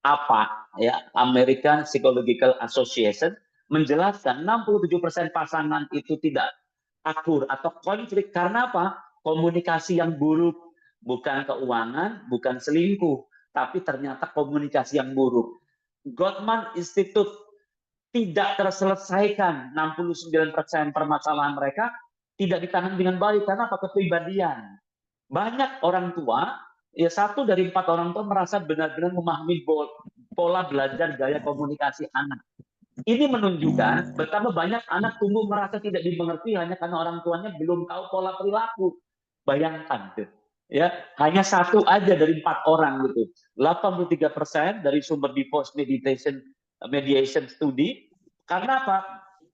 apa ya, American Psychological Association menjelaskan 67% pasangan itu tidak akur atau konflik karena apa? Komunikasi yang buruk, bukan keuangan, bukan selingkuh, tapi ternyata komunikasi yang buruk. Gottman Institute tidak terselesaikan 69% permasalahan mereka tidak ditangani dengan baik karena apa? Kepribadian. Banyak orang tua, ya 1 dari 4 orang tua merasa benar-benar memahami pola belajar gaya komunikasi anak. Ini menunjukkan betapa banyak anak tumbuh merasa tidak dimengerti hanya karena orang tuanya belum tahu pola perilaku. Bayangkan tuh. Ya, hanya 1 aja dari 4 orang gitu. 83% dari sumber divorce mediation study. Karena apa?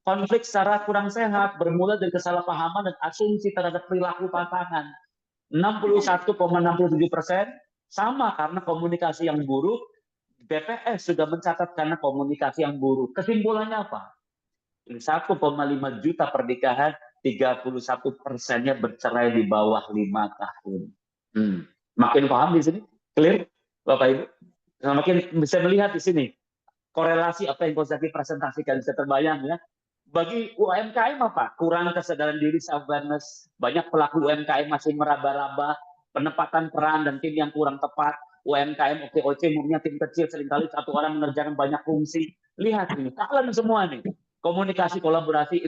Konflik secara kurang sehat bermula dari kesalahpahaman dan asumsi terhadap perilaku pasangan. 61,67% sama karena komunikasi yang buruk. BPS sudah mencatat karena komunikasi yang buruk. Kesimpulannya apa? 1,5 juta pernikahan, 31%-nya bercerai di bawah 5 tahun. Makin paham di sini? Clear, Bapak Ibu? Makin bisa melihat di sini korelasi apa yang Coach Zaki presentasikan, bisa terbayang ya. Bagi UMKM apa? Kurang kesadaran diri, self-awareness. Banyak pelaku UMKM masih meraba-raba, penempatan peran dan tim yang kurang tepat. UMKM OKOC umumnya tim kecil, seringkali 1 orang mengerjakan banyak fungsi. Lihat ini, kalian semua nih. Komunikasi, kolaborasi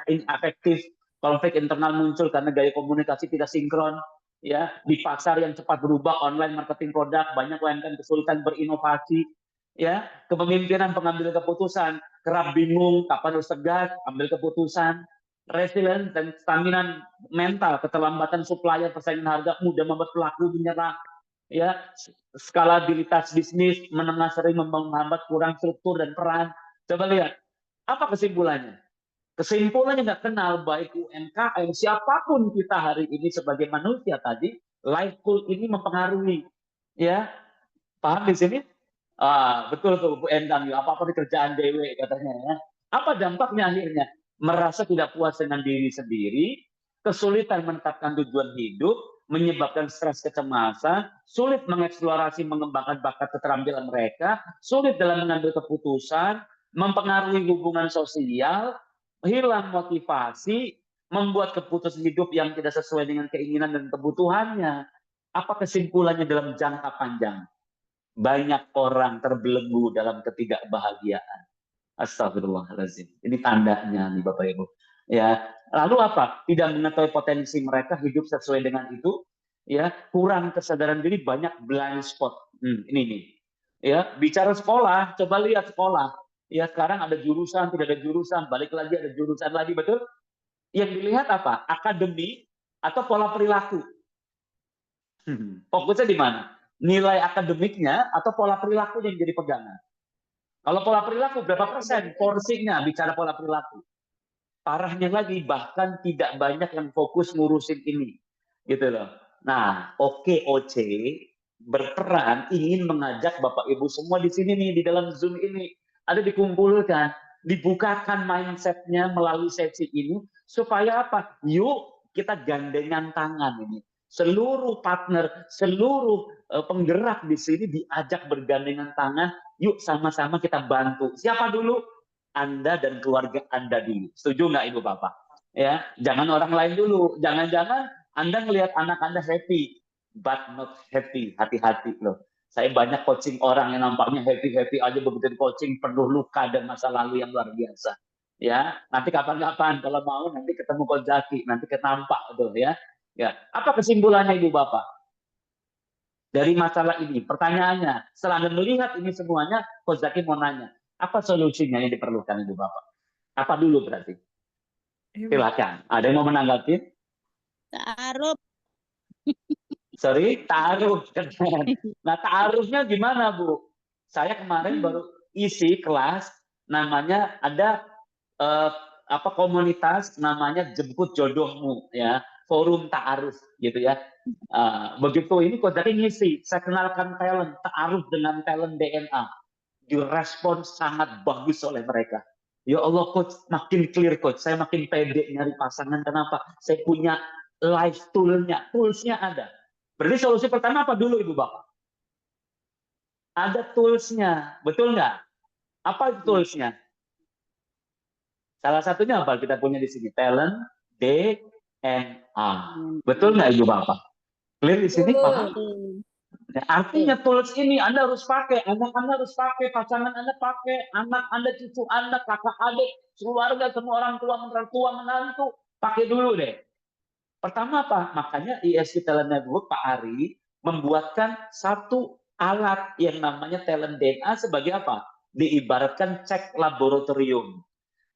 inefektif, konflik internal muncul karena gaya komunikasi tidak sinkron. Ya, di pasar yang cepat berubah, online marketing produk, banyak UMKM kesulitan berinovasi. Ya, kepemimpinan pengambil keputusan, kerap bingung kapan harus tegas, ambil keputusan, resilience dan stamina mental, keterlambatan supplier, persaingan harga mudah membuat pelaku menyerah. Ya, skalabilitas bisnis menengah sering menghambat, kurang struktur dan peran. Coba lihat, apa kesimpulannya? Kesimpulannya nggak kenal baik UMKM, siapapun kita hari ini sebagai manusia tadi, life goal ini mempengaruhi. Ya, paham di sini? Betul tuh Bu Endang, apa-apa di kerjaan dewe katanya ya. Apa dampaknya akhirnya? Merasa tidak puas dengan diri sendiri, kesulitan menetapkan tujuan hidup, menyebabkan stres kecemasan, sulit mengeksplorasi mengembangkan bakat keterampilan mereka, sulit dalam mengambil keputusan, mempengaruhi hubungan sosial, hilang motivasi, membuat keputusan hidup yang tidak sesuai dengan keinginan dan kebutuhannya. Apa kesimpulannya dalam jangka panjang? Banyak orang terbelenggu dalam ketidakbahagiaan. Astagfirullahaladzim. Ini tandanya nih Bapak Ibu. Ya, lalu apa? Tidak mengetahui potensi mereka hidup sesuai dengan itu. Ya, kurang kesadaran diri, banyak blind spot. Ini nih. Ya, bicara sekolah, coba lihat sekolah. Ya, sekarang ada jurusan, tidak ada jurusan, balik lagi ada jurusan lagi, betul? Yang dilihat apa? Akademi atau pola perilaku. Fokusnya di mana? Nilai akademiknya atau pola perilaku yang jadi pegangan. Kalau pola perilaku berapa persen porsinya bicara pola perilaku? Parahnya lagi bahkan tidak banyak yang fokus ngurusin ini, gitu loh. Nah, OKOC berperan ingin mengajak Bapak Ibu semua di sini nih di dalam Zoom ini ada dikumpulkan. dibukakan mindsetnya melalui sesi ini supaya apa? Yuk kita gandengan tangan ini. Seluruh partner, seluruh penggerak di sini diajak bergandengan tangan. Yuk sama-sama kita bantu. Siapa dulu? Anda dan keluarga Anda dulu. Setuju nggak Ibu Bapak? Ya, jangan orang lain dulu. Jangan-jangan Anda melihat anak Anda happy, but not happy. Hati-hati loh. Saya banyak coaching orang yang nampaknya happy-happy aja, begitu coaching penuh luka dan masa lalu yang luar biasa. Ya, nanti kapan-kapan kalau mau nanti ketemu Coach Zaki, nanti kenampak tuh ya. Ya, apa kesimpulannya Ibu Bapak? Dari masalah ini, pertanyaannya, setelah Anda melihat ini semuanya, Coach Zaki mau nanya, apa solusinya yang diperlukan Ibu Bapak? Apa dulu berarti? Silakan. Ada yang mau menanggapi? Ta'aruf. Sorry, ta'aruf. Nah, ta'arufnya gimana, Bu? Saya kemarin baru isi kelas, namanya ada komunitas namanya Jemput Jodohmu, ya, forum ta'aruf, gitu ya. Begitu ini Coach Zaki ngisi, saya kenalkan talent, ta'aruf dengan talent DNA. Direspon sangat bagus oleh mereka. Ya Allah Coach, makin clear Coach, saya makin pede nyari pasangan. Kenapa? Saya punya live toolsnya ada. Berarti solusi pertama apa dulu Ibu Bapak? Ada toolsnya, betul nggak? Apa toolsnya? Salah satunya apa kita punya di sini? Talent DNA. Betul nggak Ibu Bapak? Clear di sini? Paham? Nah, artinya tools ini Anda harus pakai, anak Anda harus pakai, pasangan Anda pakai, anak Anda, cucu Anda, kakak adik, keluarga, semua orang tua, mertua, menantu, pakai dulu deh. Pertama apa? Makanya ISC Talent Network Pak Ari membuatkan satu alat yang namanya Talent DNA sebagai apa? Diibaratkan cek laboratorium.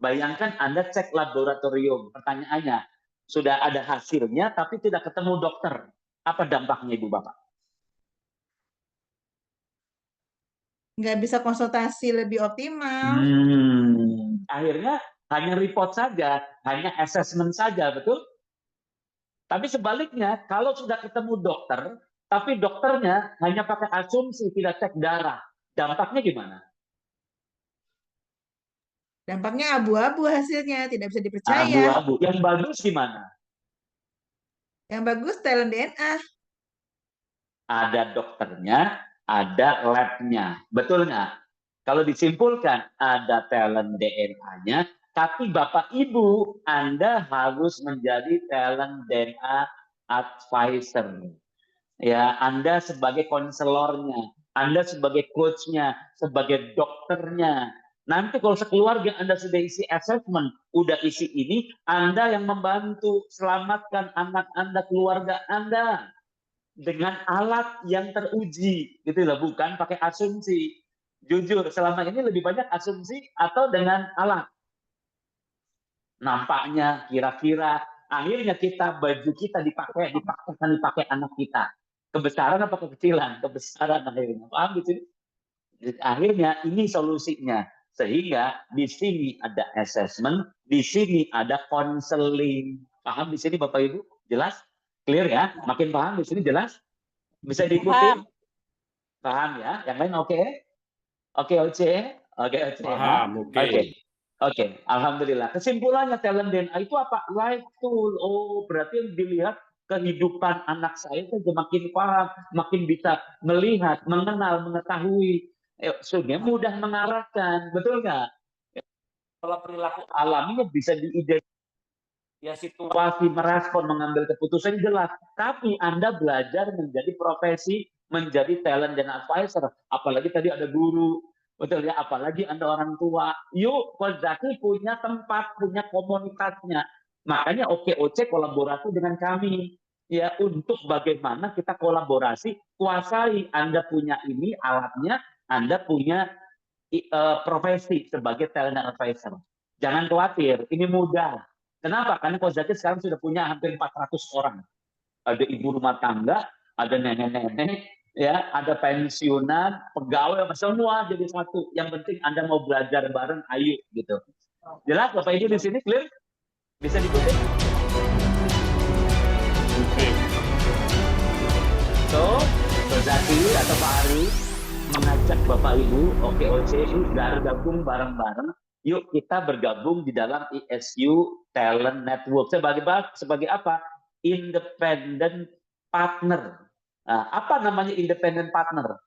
Bayangkan Anda cek laboratorium, pertanyaannya, sudah ada hasilnya tapi tidak ketemu dokter. Apa dampaknya Ibu Bapak? Nggak bisa konsultasi lebih optimal. Akhirnya hanya report saja, hanya assessment saja, betul? Tapi sebaliknya, kalau sudah ketemu dokter, tapi dokternya hanya pakai asumsi, tidak cek darah, dampaknya gimana? Dampaknya abu-abu hasilnya, tidak bisa dipercaya. Abu-abu. Yang bagus gimana? Yang bagus talent DNA. Ada dokternya, ada lab-nya. Betul nggak? Kalau disimpulkan, ada talent DNA-nya, tapi Bapak Ibu, Anda harus menjadi talent DNA advisor. Ya, Anda sebagai konselornya, Anda sebagai coach-nya, sebagai dokternya. Nanti kalau sekeluarga Anda sudah isi assessment, udah isi ini, Anda yang membantu selamatkan anak Anda, keluarga Anda. Dengan alat yang teruji, gitu loh, bukan pakai asumsi. Jujur, selama ini lebih banyak asumsi atau dengan alat. Nampaknya, kira-kira, akhirnya baju kita dipakai anak kita. Kebesaran apa kekecilan? Kebesaran akhirnya. Paham gitu? Akhirnya ini solusinya. Sehingga di sini ada assessment, di sini ada counseling. Paham di sini Bapak Ibu? Jelas? Clear ya? Makin paham di sini jelas? Bisa diikuti? Paham ya? Yang lain oke? Oke, Oce? Oke, Oce. Paham, oke. Oke, alhamdulillah. Kesimpulannya talent DNA itu apa? Life tool. Oh, berarti yang dilihat kehidupan anak saya itu makin paham, makin bisa melihat, mengenal, mengetahui. Sehingga mudah mengarahkan. Betul nggak? Kalau perilaku alaminya bisa diidentifikasi. Ya situasi, merespon, mengambil keputusan jelas. Tapi Anda belajar menjadi profesi, menjadi talent dan advisor. Apalagi tadi ada guru, betul ya? Apalagi Anda orang tua. Yuk, Coach Zaki punya tempat, punya komunitasnya. Makanya OKOC kolaborasi dengan kami. Ya, untuk bagaimana kita kolaborasi, kuasai. Anda punya ini alatnya, Anda punya profesi sebagai talent dan advisor. Jangan khawatir, ini mudah. Kenapa? Karena Coach Zaki sekarang sudah punya hampir 400 orang. Ada ibu rumah tangga, ada nenek-nenek, ya, ada pensiunan, pegawai, semua jadi satu. Yang penting Anda mau belajar bareng, ayo gitu. Jelas Bapak Ibu di sini clear? Bisa diikuti? So, Coach Zaki atau Pak Ari mengajak Bapak Ibu, OKOC, gabung bareng-bareng. yuk kita bergabung di dalam ESU Talent Network. Sebagai apa? Independent partner. Nah, apa namanya independent partner?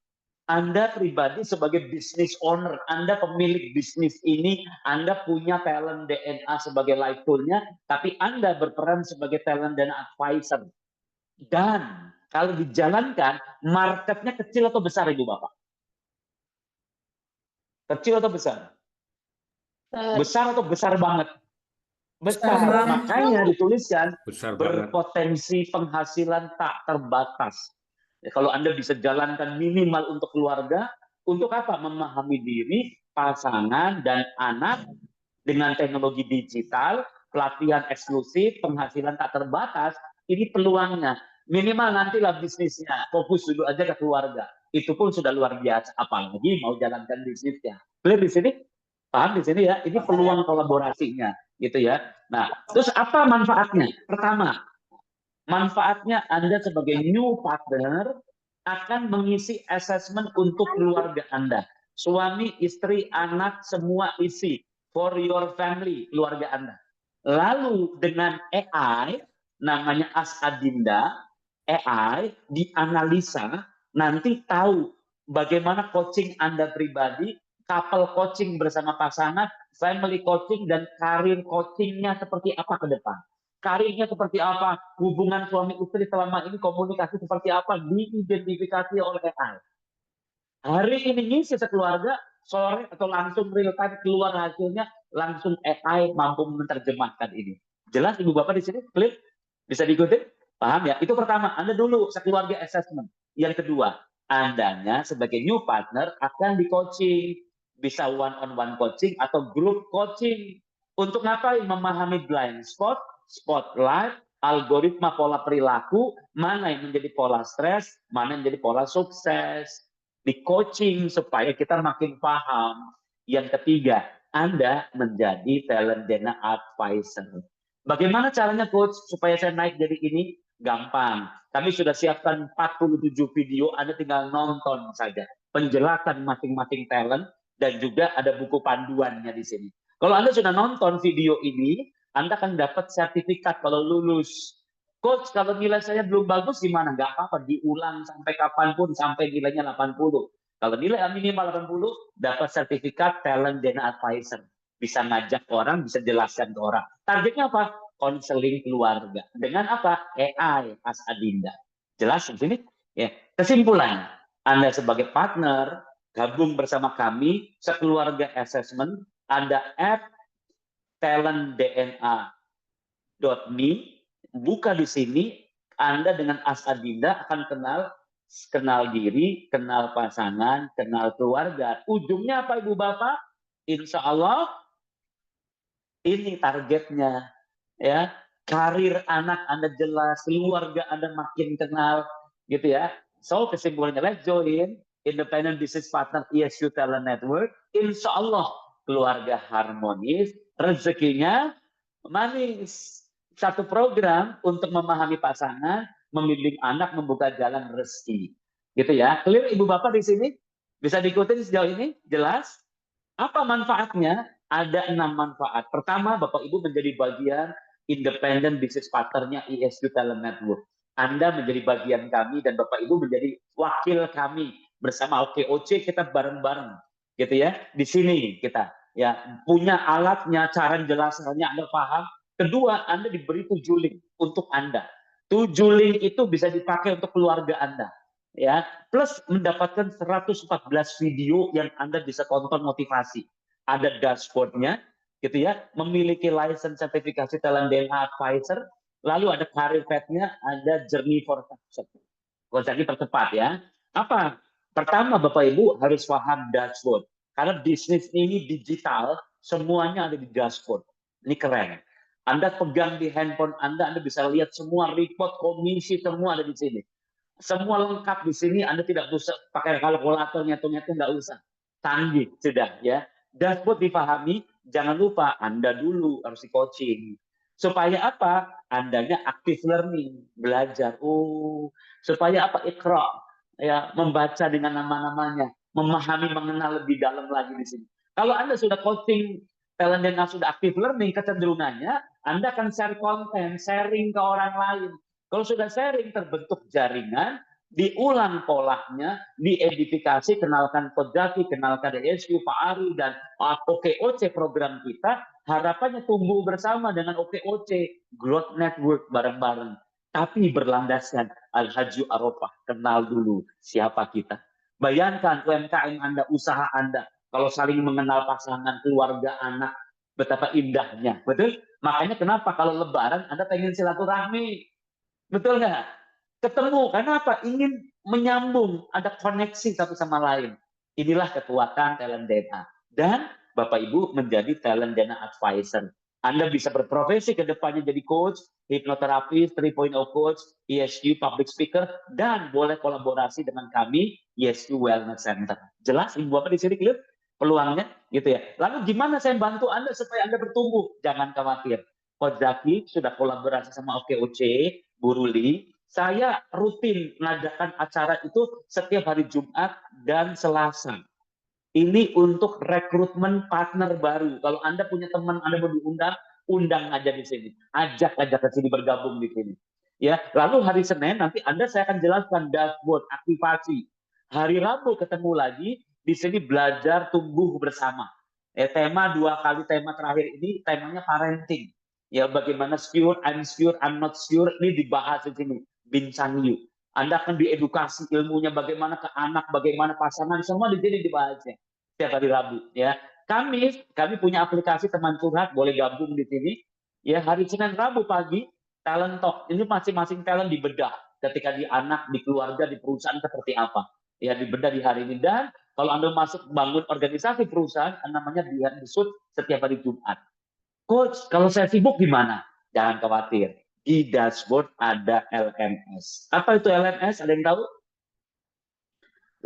Anda pribadi sebagai business owner, Anda pemilik bisnis ini, Anda punya talent DNA sebagai life tool-nya, tapi Anda berperan sebagai talent DNA advisor. Dan kalau dijalankan, marketnya kecil atau besar, Ibu Bapak? Kecil atau besar? Besar atau besar banget? Besar. Makanya dituliskan Besar banget. berpotensi penghasilan tak terbatas. Ya, kalau Anda bisa jalankan minimal untuk keluarga, untuk apa? Memahami diri, pasangan, dan anak dengan teknologi digital, pelatihan eksklusif, penghasilan tak terbatas, ini peluangnya. Minimal nantilah bisnisnya, fokus dulu aja ke keluarga. Itu pun sudah luar biasa, apalagi mau jalankan bisnisnya. Clear di sini? Paham di sini ya? Ini peluang kolaborasinya, gitu ya. Nah, terus apa manfaatnya? Pertama, manfaatnya Anda sebagai new partner akan mengisi assessment untuk keluarga Anda. Suami, istri, anak, semua isi. For your family, keluarga Anda. Lalu dengan AI, namanya Asadinda, AI dianalisa, nanti tahu bagaimana coaching Anda pribadi, couple coaching bersama pasangan, family coaching, dan karir coachingnya seperti apa ke depan. Karirnya seperti apa, hubungan suami istri selama ini komunikasi seperti apa, diidentifikasi oleh AI. Hari ini ngisi sekeluarga, sore atau langsung real time keluar hasilnya, langsung AI mampu menerjemahkan ini. Jelas Ibu Bapak di sini? Clear? Bisa diikuti? Paham ya? Itu pertama, Anda dulu sekeluarga assessment. Yang kedua, Andanya sebagai new partner akan di coaching. Bisa one-on-one coaching atau group coaching. Untuk ngapain? Memahami blind spot, spotlight, algoritma pola perilaku, mana yang menjadi pola stres, mana yang menjadi pola sukses. Di coaching supaya kita makin paham. Yang ketiga, Anda menjadi talent DNA advisor. Bagaimana caranya coach supaya saya naik jadi ini? Gampang. Kami sudah siapkan 47 video, Anda tinggal nonton saja. Penjelasan masing-masing talent dan juga ada buku panduannya di sini. Kalau Anda sudah nonton video ini, Anda akan dapat sertifikat kalau lulus. Coach, kalau nilai saya belum bagus gimana? Nggak apa-apa, diulang sampai kapanpun, sampai nilainya 80. Kalau nilai minimal 80, dapat sertifikat talent DNA advisor. Bisa ngajak orang, bisa jelaskan ke orang. Targetnya apa? Konseling keluarga. Dengan apa? AI, Asadinda. Jelas di sini? Ya. Kesimpulannya, Anda sebagai partner, gabung bersama kami, sekeluarga assessment, ada app talentdna.me, buka di sini, Anda dengan Asadinda akan kenal diri, kenal pasangan, kenal keluarga. Ujungnya apa Ibu Bapak? Insya Allah ini targetnya, ya. Karir anak Anda jelas, keluarga Anda makin kenal, gitu ya. So kesimpulannya, let's join Independent Business Partner ESU Talent Network. Insya Allah keluarga harmonis, rezekinya manis. Satu program untuk memahami pasangan, membimbing anak, membuka jalan rezeki. Gitu ya. Clear Ibu Bapak di sini? Bisa diikuti sejauh ini? Jelas? Apa manfaatnya? Ada 6 manfaat. Pertama, Bapak Ibu menjadi bagian independent business partnernya ESU Talent Network. Anda menjadi bagian kami dan Bapak Ibu menjadi wakil kami bersama OKOC, kita bareng-bareng gitu ya. Di sini kita ya punya alatnya, cara jelasannya Anda paham. Kedua, Anda diberi 7 link untuk Anda. 7 link itu bisa dipakai untuk keluarga Anda. Ya, plus mendapatkan 114 video yang Anda bisa tonton motivasi. Ada dashboard-nya, gitu ya, memiliki license sertifikasi talent DNA advisor, lalu ada career path-nya, ada journey for success. Jadi percepat ya. Apa? Pertama Bapak Ibu harus paham dashboard. Karena bisnis ini digital, semuanya ada di dashboard. Ini keren. Anda pegang di handphone Anda bisa lihat semua report, komisi, semua ada di sini. Semua lengkap di sini, Anda tidak usah pakai kalkulator, ngitung-ngitung, nggak usah. Canggih, sudah ya. Dashboard dipahami, jangan lupa Anda dulu harus di coaching. Supaya apa? Andanya aktif learning, belajar. Oh, supaya apa? Iqra, ya, membaca dengan nama-namanya, memahami, mengenal lebih dalam lagi di sini. Kalau Anda sudah coaching talent DNA sudah aktif learning, kecenderungannya Anda akan share konten, sharing ke orang lain. Kalau sudah sharing, terbentuk jaringan, diulang polanya, diedifikasi, kenalkan Coach Zaki, kenalkan ESQ, Pak Ari, dan OKOC program kita, harapannya tumbuh bersama dengan OKOC, Growth Network bareng-bareng. Tapi berlandaskan Al-Hajju Arafah, kenal dulu siapa kita. Bayangkan UMKM Anda, usaha Anda, kalau saling mengenal pasangan, keluarga, anak, betapa indahnya, betul? Makanya kenapa kalau Lebaran Anda pengen silaturahmi, betul nggak? Ketemu, karena apa? Ingin menyambung, ada koneksi satu sama lain. Inilah kekuatan talent DNA. Dan Bapak Ibu menjadi talent DNA advisor. Anda bisa berprofesi ke depannya jadi coach, hipnoterapis, 3.0 coach, ESQ, public speaker, dan boleh kolaborasi dengan kami, ESQ Wellness Center. Jelas Ibu Bapak di sini clear peluangnya gitu ya. Lalu gimana saya bantu Anda supaya Anda bertumbuh? Jangan khawatir. Coach Zaki sudah kolaborasi sama OKOC, Bu Ruli. Saya rutin mengadakan acara itu setiap hari Jumat dan Selasa. Ini untuk rekrutmen partner baru. Kalau Anda punya teman, Anda mau diundang, undang aja di sini. Ajak aja ke sini bergabung di sini. Ya, lalu hari Senin nanti saya akan jelaskan dashboard aktivasi. Hari Rabu ketemu lagi di sini belajar tumbuh bersama. Tema 2 kali tema terakhir ini temanya parenting. Ya, bagaimana sure, I'm not sure, ini dibahas di sini. Bincang yuk. Anda akan diedukasi ilmunya bagaimana ke anak, bagaimana pasangan, semua di sini dibahasnya setiap hari Rabu. Ya, kami punya aplikasi teman curhat, boleh gabung di sini. Ya, hari Senin Rabu pagi talent talk. Ini masing-masing talent dibedah. Ketika di anak, di keluarga, di perusahaan seperti apa. Ya, dibedah di hari ini. Dan kalau Anda masuk bangun organisasi perusahaan, namanya disut setiap hari Jumat. Coach, kalau saya sibuk gimana? Jangan khawatir. Di dashboard ada LMS. Apa itu LMS? Ada yang tahu?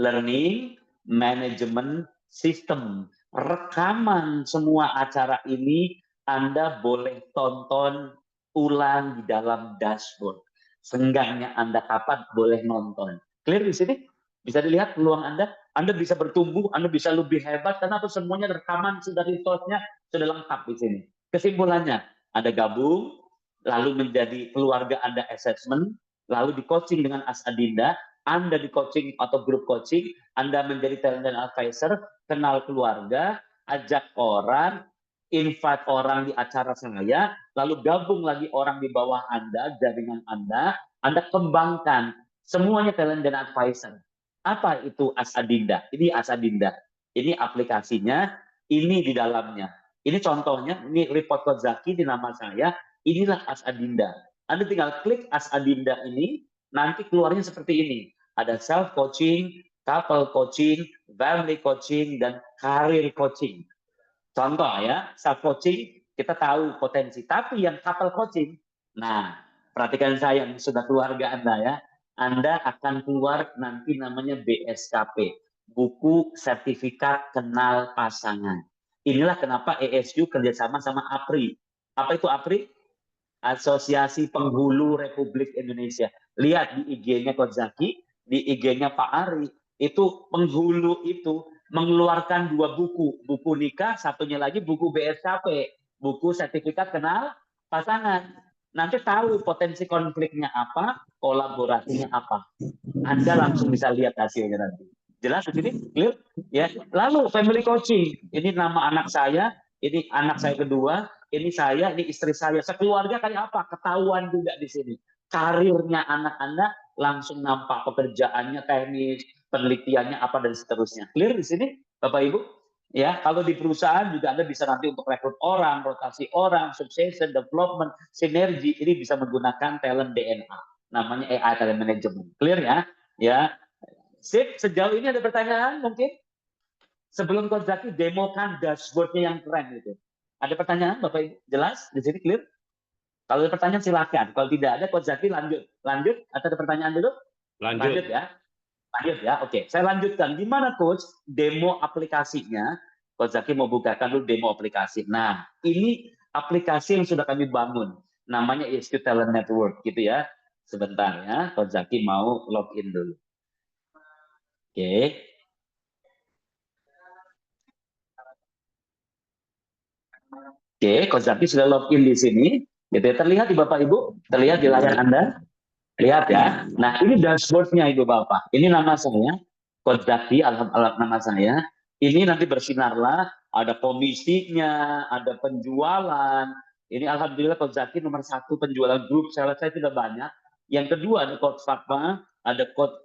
Learning Management System. Rekaman semua acara ini Anda boleh tonton ulang di dalam dashboard. Senggangnya Anda kapan boleh nonton. Clear di sini? Bisa dilihat peluang Anda? Anda bisa bertumbuh, Anda bisa lebih hebat, karena semuanya rekaman sudah resource-nya sudah lengkap di sini. Kesimpulannya, Anda gabung, lalu menjadi keluarga Anda assessment, lalu di coaching dengan Asadinda, Anda di coaching atau grup coaching, Anda menjadi talent dan advisor, kenal keluarga, ajak orang, invite orang di acara saya, lalu gabung lagi orang di bawah Anda, jaringan Anda kembangkan, semuanya talent dan advisor. Apa itu Asadinda? Ini Asadinda. Ini aplikasinya, ini di dalamnya. Ini contohnya, ini report Coach Zaki di nama saya, inilah Asadinda. Anda tinggal klik Asadinda ini, nanti keluarnya seperti ini. Ada self coaching, couple coaching, family coaching, dan career coaching. Contoh ya, self coaching kita tahu potensi, tapi yang couple coaching, nah perhatikan saya, sudah keluarga Anda ya, Anda akan keluar nanti namanya BSKP, buku sertifikat kenal pasangan. Inilah kenapa ESQ kerjasama sama APRI. Apa itu APRI? Asosiasi Penghulu Republik Indonesia. Lihat di IG-nya Coach Zaki, di IG-nya Pak Ari, itu penghulu itu mengeluarkan 2 buku. Buku nikah, satunya lagi buku BSKP, buku sertifikat kenal pasangan. Nanti tahu potensi konfliknya apa, kolaborasinya apa. Anda langsung bisa lihat hasilnya nanti. Jelas di sini? Clear? Ya. Lalu family coaching. Ini nama anak saya, ini anak saya kedua, ini saya, ini istri saya. Sekeluarga kayak apa? Ketahuan juga di sini. Karirnya anak Anda langsung nampak, pekerjaannya teknis, penelitiannya apa dan seterusnya. Clear di sini, Bapak Ibu? Ya, kalau di perusahaan juga Anda bisa nanti untuk rekrut orang, rotasi orang, succession, development, sinergi, ini bisa menggunakan talent DNA. Namanya AI talent management. Clear ya? Ya. Sip, sejauh ini ada pertanyaan mungkin? Sebelum Coach Zaki demokan dashboardnya yang keren itu. Ada pertanyaan Bapak Ibu? Jelas? Di sini clear? Kalau ada pertanyaan silakan. Kalau tidak ada, Coach Zaki lanjut. Lanjut? Atau ada pertanyaan dulu? Lanjut ya. Lanjut ya. Oke, saya lanjutkan. Gimana Coach demo aplikasinya? Coach Zaki mau bukakan dulu demo aplikasi. Nah, ini aplikasi yang sudah kami bangun. Namanya ESQ Talent Network gitu ya. Sebentar ya, Coach Zaki mau login dulu. Oke. Oke, Coach Zaki sudah login di sini. Gitu ya. Terlihat di Bapak Ibu? Terlihat di layar Anda? Lihat ya. Nah, ini dashboardnya Ibu Bapak. Ini nama saya, Coach Zaki, alat nama saya. Ini nanti bersinarlah, ada komisinya, ada penjualan. Ini alhamdulillah Coach Zaki nomor 1 penjualan grup saya tidak banyak. Yang kedua ada Coach Fatma, ada Coach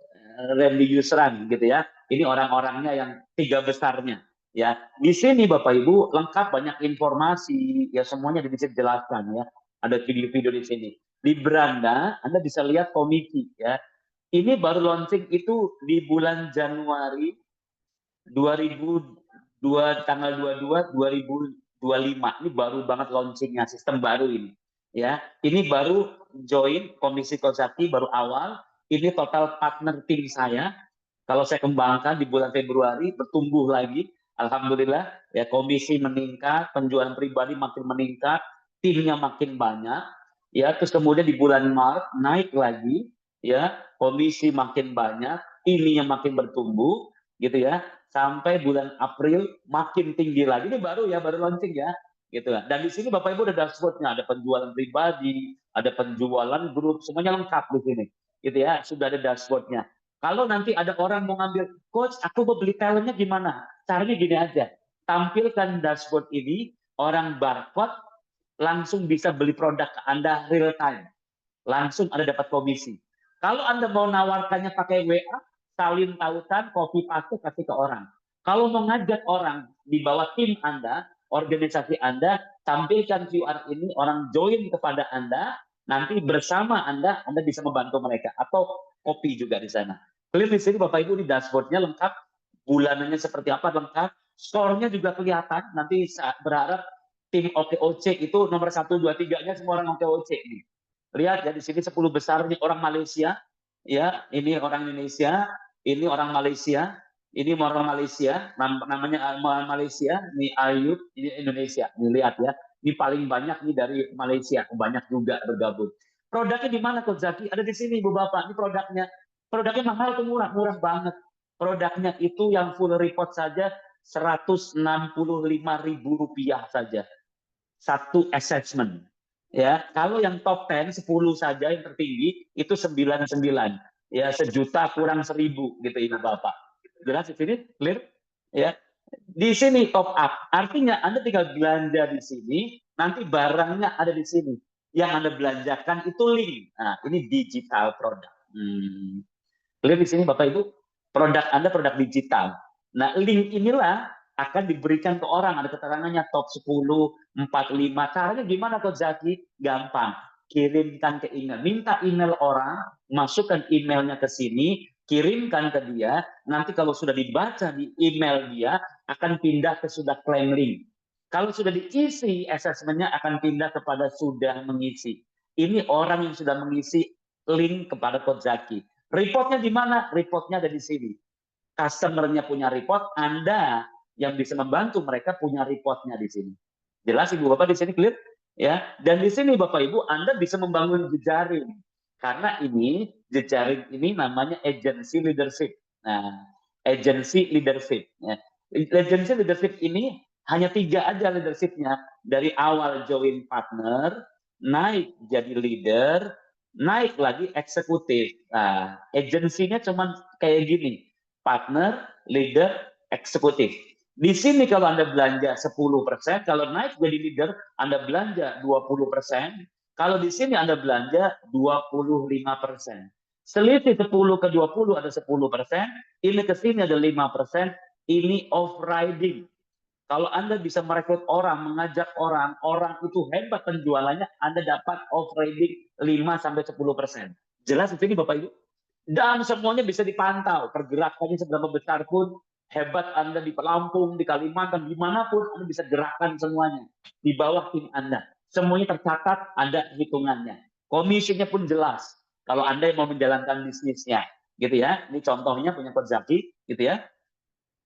Randy Yusran gitu ya. Ini orang-orangnya yang 3 besarnya. Ya, di sini Bapak Ibu lengkap banyak informasi, ya semuanya bisa dijelaskan ya. Ada video-video di sini. Di beranda Anda bisa lihat komisi ya. Ini baru launching itu di bulan Januari 2002 tanggal 22 2025. Ini baru banget launchingnya, sistem baru ini. Ya, ini baru join Komisi Coach Zaki baru awal. Ini total partner tim saya. Kalau saya kembangkan di bulan Februari bertumbuh lagi. Alhamdulillah ya, komisi meningkat, penjualan pribadi makin meningkat, timnya makin banyak. Ya, terus kemudian di bulan Maret naik lagi, ya, komisi makin banyak, ininya makin bertumbuh, gitu ya, sampai bulan April makin tinggi lagi. Ini baru ya, baru launching ya, gitu ya. Dan di sini Bapak Ibu ada dashboardnya, ada penjualan pribadi, ada penjualan grup, semuanya lengkap di sini, gitu ya. Sudah ada dashboardnya. Kalau nanti ada orang mau ngambil, Coach, aku mau beli talentnya gimana? Caranya gini aja, tampilkan dashboard ini, orang barcode, langsung bisa beli produk ke Anda real time. Langsung Anda dapat komisi. Kalau Anda mau nawarkannya pakai WA, salin tautan, copy paste, kasih ke orang. Kalau mau ngajak orang di bawah tim Anda, organisasi Anda, tampilkan QR ini, orang join kepada Anda, nanti bersama Anda bisa membantu mereka. Atau copy juga di sana. Clear di sini Bapak Ibu, di dashboardnya lengkap, bulanannya seperti apa lengkap, skornya juga kelihatan, nanti berharap tim OKOC itu nomor 1, 2, 3-nya semua orang OKOC ini. Lihat ya di sini 10 besarnya orang Malaysia, ya ini orang Indonesia, ini orang Malaysia, ini orang Malaysia, namanya Malaysia, ini Ayub, ini Indonesia. Ini lihat ya, ini paling banyak nih dari Malaysia, banyak juga bergabung. Produknya di mana Coach Zaki? Ada di sini Bu Bapak, ini produknya. Produknya mahal tuh murah banget. Produknya itu yang full report saja Rp165.000 saja. Satu assessment. Ya, kalau yang top 10 10 saja yang tertinggi itu 99. Ya, 1.000.000 kurang 1.000 gitu Ibu Bapak. Jelas di sini? Clear? Ya. Di sini top up. Artinya Anda tinggal belanja di sini, nanti barangnya ada di sini. Yang Anda belanjakan itu link. Nah, ini digital product. Clear di sini Bapak Ibu? Produk Anda produk digital. Nah, link inilah akan diberikan ke orang, ada keterangannya top 10, 45. Caranya gimana Coach Zaki? Gampang. Kirimkan ke email. Minta email orang, masukkan emailnya ke sini, kirimkan ke dia, nanti kalau sudah dibaca di email dia, akan pindah ke sudah claim link. Kalau sudah diisi, assessment-nya akan pindah kepada sudah mengisi. Ini orang yang sudah mengisi link kepada Coach Zaki. Reportnya di mana? Reportnya ada di sini. Customer-nya punya report, Anda yang bisa membantu mereka punya reportnya di sini. Jelas Ibu Bapak di sini clear? Ya. Dan di sini Bapak Ibu Anda bisa membangun jejaring. Karena ini jejaring ini namanya agency leadership. Nah, agency leadership. Ya. Agency leadership ini hanya 3 aja leadershipnya. Dari awal join partner, naik jadi leader, naik lagi eksekutif. Nah, agensinya cuma kayak gini. Partner, leader, eksekutif. Di sini kalau Anda belanja 10%, kalau naik jadi leader, Anda belanja 20%. Kalau di sini Anda belanja 25%. Selisih 10 ke 20 ada 10%, ini ke sini ada 5%, ini off riding. Kalau Anda bisa merekrut orang, mengajak orang, orang itu hebat penjualannya, Anda dapat off riding 5-10%. Jelas di sini Bapak Ibu? Dan semuanya bisa dipantau, pergerakannya seberapa besar pun, hebat Anda di Lampung, di Kalimantan, dimanapun Anda bisa gerakan semuanya. Di bawah tim Anda. Semuanya tercatat, ada hitungannya. Komisinya pun jelas, kalau Anda yang mau menjalankan bisnisnya. Gitu ya, ini contohnya punya Coach Zaki, gitu ya.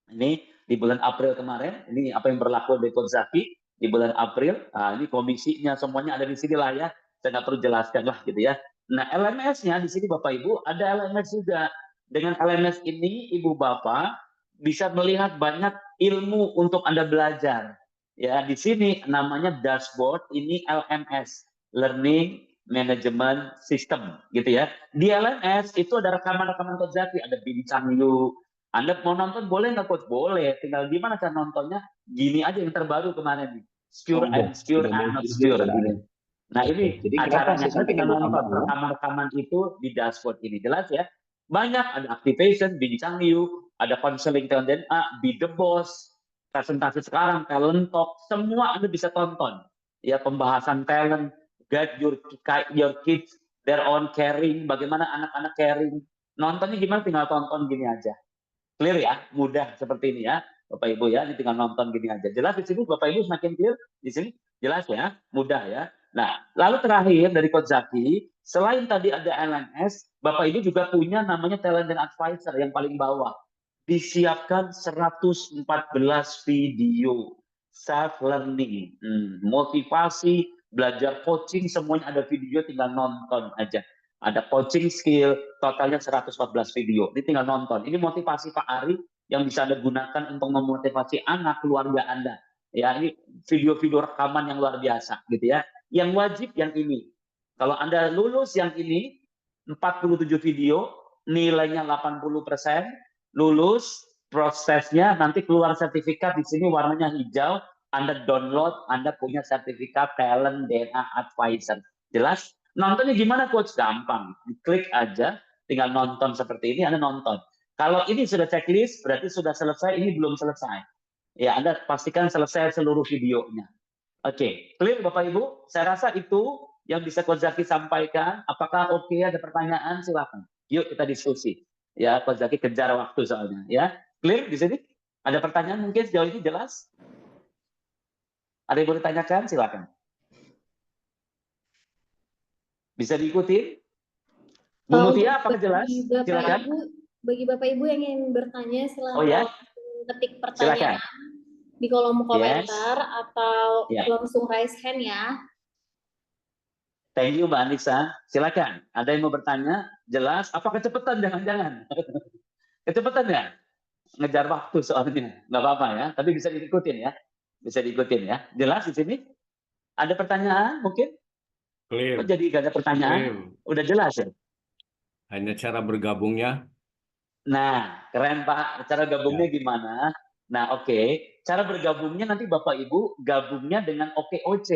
Ini di bulan April kemarin, ini apa yang berlaku di Coach Zaki di bulan April. Nah, ini komisinya semuanya ada di sini lah ya. Saya nggak perlu jelaskan lah gitu ya. Nah, LMS-nya di sini Bapak Ibu ada LMS juga. Dengan LMS ini Ibu Bapak bisa melihat banyak ilmu untuk Anda belajar. Ya, di sini namanya dashboard, ini LMS, Learning Management System, gitu ya. Di LMS itu ada rekaman-rekaman Coach Zaki, ada bincang you. Anda mau nonton boleh nggak Coach? Boleh. Tinggal gimana cara nontonnya? Gini aja yang terbaru kemarin nih. Sure, I'm sure, I'm not sure. Gitu. Nah, ini Jadi acaranya. Anda tinggal nonton rekaman-rekaman itu di dashboard ini. Jelas ya? Banyak, ada activation, bincang you, ada counseling talent DNA, be the boss, presentasi sekarang, talent talk, semua Anda bisa tonton. Ya, pembahasan talent, guide your kids, their own caring, bagaimana anak-anak caring. Nontonnya gimana? Tinggal tonton gini aja. Clear ya? Mudah seperti ini ya. Bapak Ibu ya, ini tinggal nonton gini aja. Jelas di sini Bapak Ibu semakin clear di sini? Jelas ya? Mudah ya. Nah, lalu terakhir dari Coach Zaki, selain tadi ada LMS, Bapak Ibu juga punya namanya Talent and Advisor yang paling bawah. Disiapkan 114 video self learning, motivasi, belajar coaching, semuanya ada video, tinggal nonton aja. Ada coaching skill, totalnya 114 video. Ini tinggal nonton. Ini motivasi Pak Ari yang bisa Anda gunakan untuk memotivasi anak keluarga Anda. Ya, ini video-video rekaman yang luar biasa gitu ya. Yang wajib yang ini. Kalau Anda lulus yang ini 47 video, nilainya 80%, lulus, prosesnya nanti keluar sertifikat di sini warnanya hijau, Anda download, Anda punya sertifikat Talent DNA Advisor. Jelas? Nontonnya gimana Coach? Gampang. Klik aja, tinggal nonton seperti ini, Anda nonton. Kalau ini sudah checklist, berarti sudah selesai, ini belum selesai. Ya, Anda pastikan selesai seluruh videonya. Oke, clear Bapak Ibu? Saya rasa itu yang bisa Coach Zaki sampaikan. Apakah oke, ada pertanyaan? Silakan. Yuk kita diskusi. Ya, Coach Zaki kejar waktu soalnya. Ya, clear di sini? Ada pertanyaan mungkin sejauh ini jelas? Ada yang boleh tanyakan? Silakan. Bisa diikuti? Bu Mutia, apakah jelas? Silakan. Bagi Bapak Ibu yang ingin bertanya, silakan Oh ya? ketik pertanyaan di kolom komentar atau langsung raise hand ya. Thank you Mbak Anissa. Silakan. Ada yang mau bertanya? Jelas? Apa kecepatan? Jangan-jangan. Kecepatan ya? Ngejar waktu soalnya. Nggak apa-apa ya. Tapi bisa diikutin ya. Bisa diikutin ya. Jelas di sini? Ada pertanyaan mungkin? Clear. Oh, jadi gak ada pertanyaan? Clear. Udah jelas ya? Hanya cara bergabungnya. Nah, keren Pak. Cara gabungnya gimana? Nah, oke. Cara bergabungnya nanti Bapak Ibu gabungnya dengan OKOC.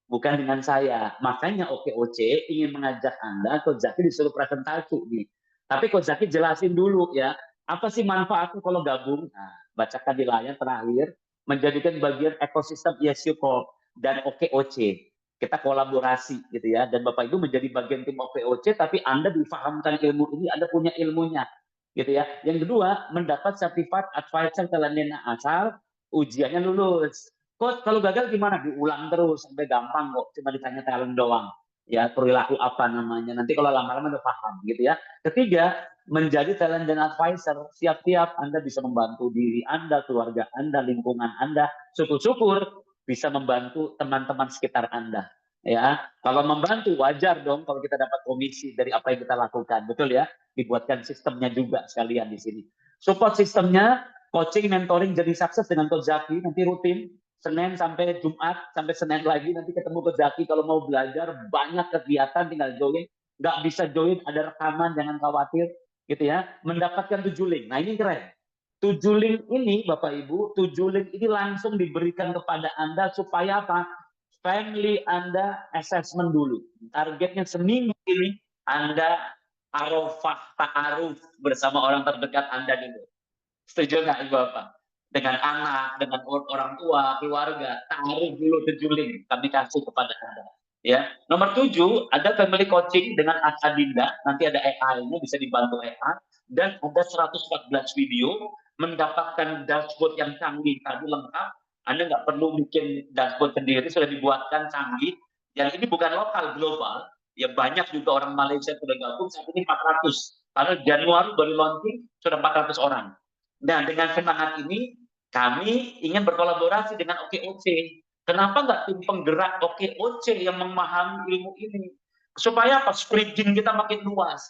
Bukan dengan saya. Makanya OKOC ingin mengajak Anda, Coach Zaki disuruh presentasi nih. Tapi Coach Zaki jelasin dulu ya. Apa sih manfaatnya kalau gabung? Nah, bacakan di layar terakhir. Menjadikan bagian ekosistem ISU Corp dan OKOC. Kita kolaborasi gitu ya. Dan Bapak Ibu menjadi bagian tim OKOC, tapi Anda difahamkan ilmu ini, Anda punya ilmunya. Gitu ya. Yang kedua, mendapat sertifikat advisor Talent DNA asal ujiannya lulus. Coach, kalau gagal gimana? Diulang terus sampai gampang kok. Cuma ditanya talent doang. Ya, perilaku apa namanya. Nanti kalau lama-lama udah paham gitu ya. Ketiga, menjadi talent dan advisor. Siap-siap Anda bisa membantu diri Anda, keluarga Anda, lingkungan Anda. Syukur-syukur bisa membantu teman-teman sekitar Anda. Ya, kalau membantu wajar dong kalau kita dapat komisi dari apa yang kita lakukan. Betul ya? Dibuatkan sistemnya juga sekalian di sini. Support sistemnya, coaching, mentoring jadi sukses dengan Coach Zaki, nanti rutin. Senin sampai Jumat, sampai Senin lagi, nanti ketemu Coach Zaki. Kalau mau belajar, banyak kegiatan, tinggal join. Nggak bisa join, ada rekaman, jangan khawatir. Gitu ya. Mendapatkan 7 link. Nah ini keren. 7 link ini, Bapak Ibu, 7 link ini langsung diberikan kepada Anda supaya apa? Family Anda assessment dulu. Targetnya seminggu ini, Anda ta'aruf bersama orang terdekat Anda dulu. Setuju nggak Ibu Bapak? Dengan anak, dengan orang tua, keluarga, ta'aruf dulu 7 link kami kasih kepada Anda. Ya, nomor 7 ada family coaching dengan Adinda. Nanti ada AI-nya bisa dibantu AI dan ada 114 video mendapatkan dashboard yang canggih tadi lengkap. Anda nggak perlu bikin dashboard sendiri, sudah dibuatkan canggih. Yang ini bukan lokal, global. Ya banyak juga orang Malaysia sudah gabung, saat ini 400. Karena Januari baru launching, sudah 400 orang. Nah, dengan semangat ini, kami ingin berkolaborasi dengan OKOC. Kenapa nggak tim penggerak OKOC yang memahami ilmu ini? Supaya apa? Spreading kita makin luas.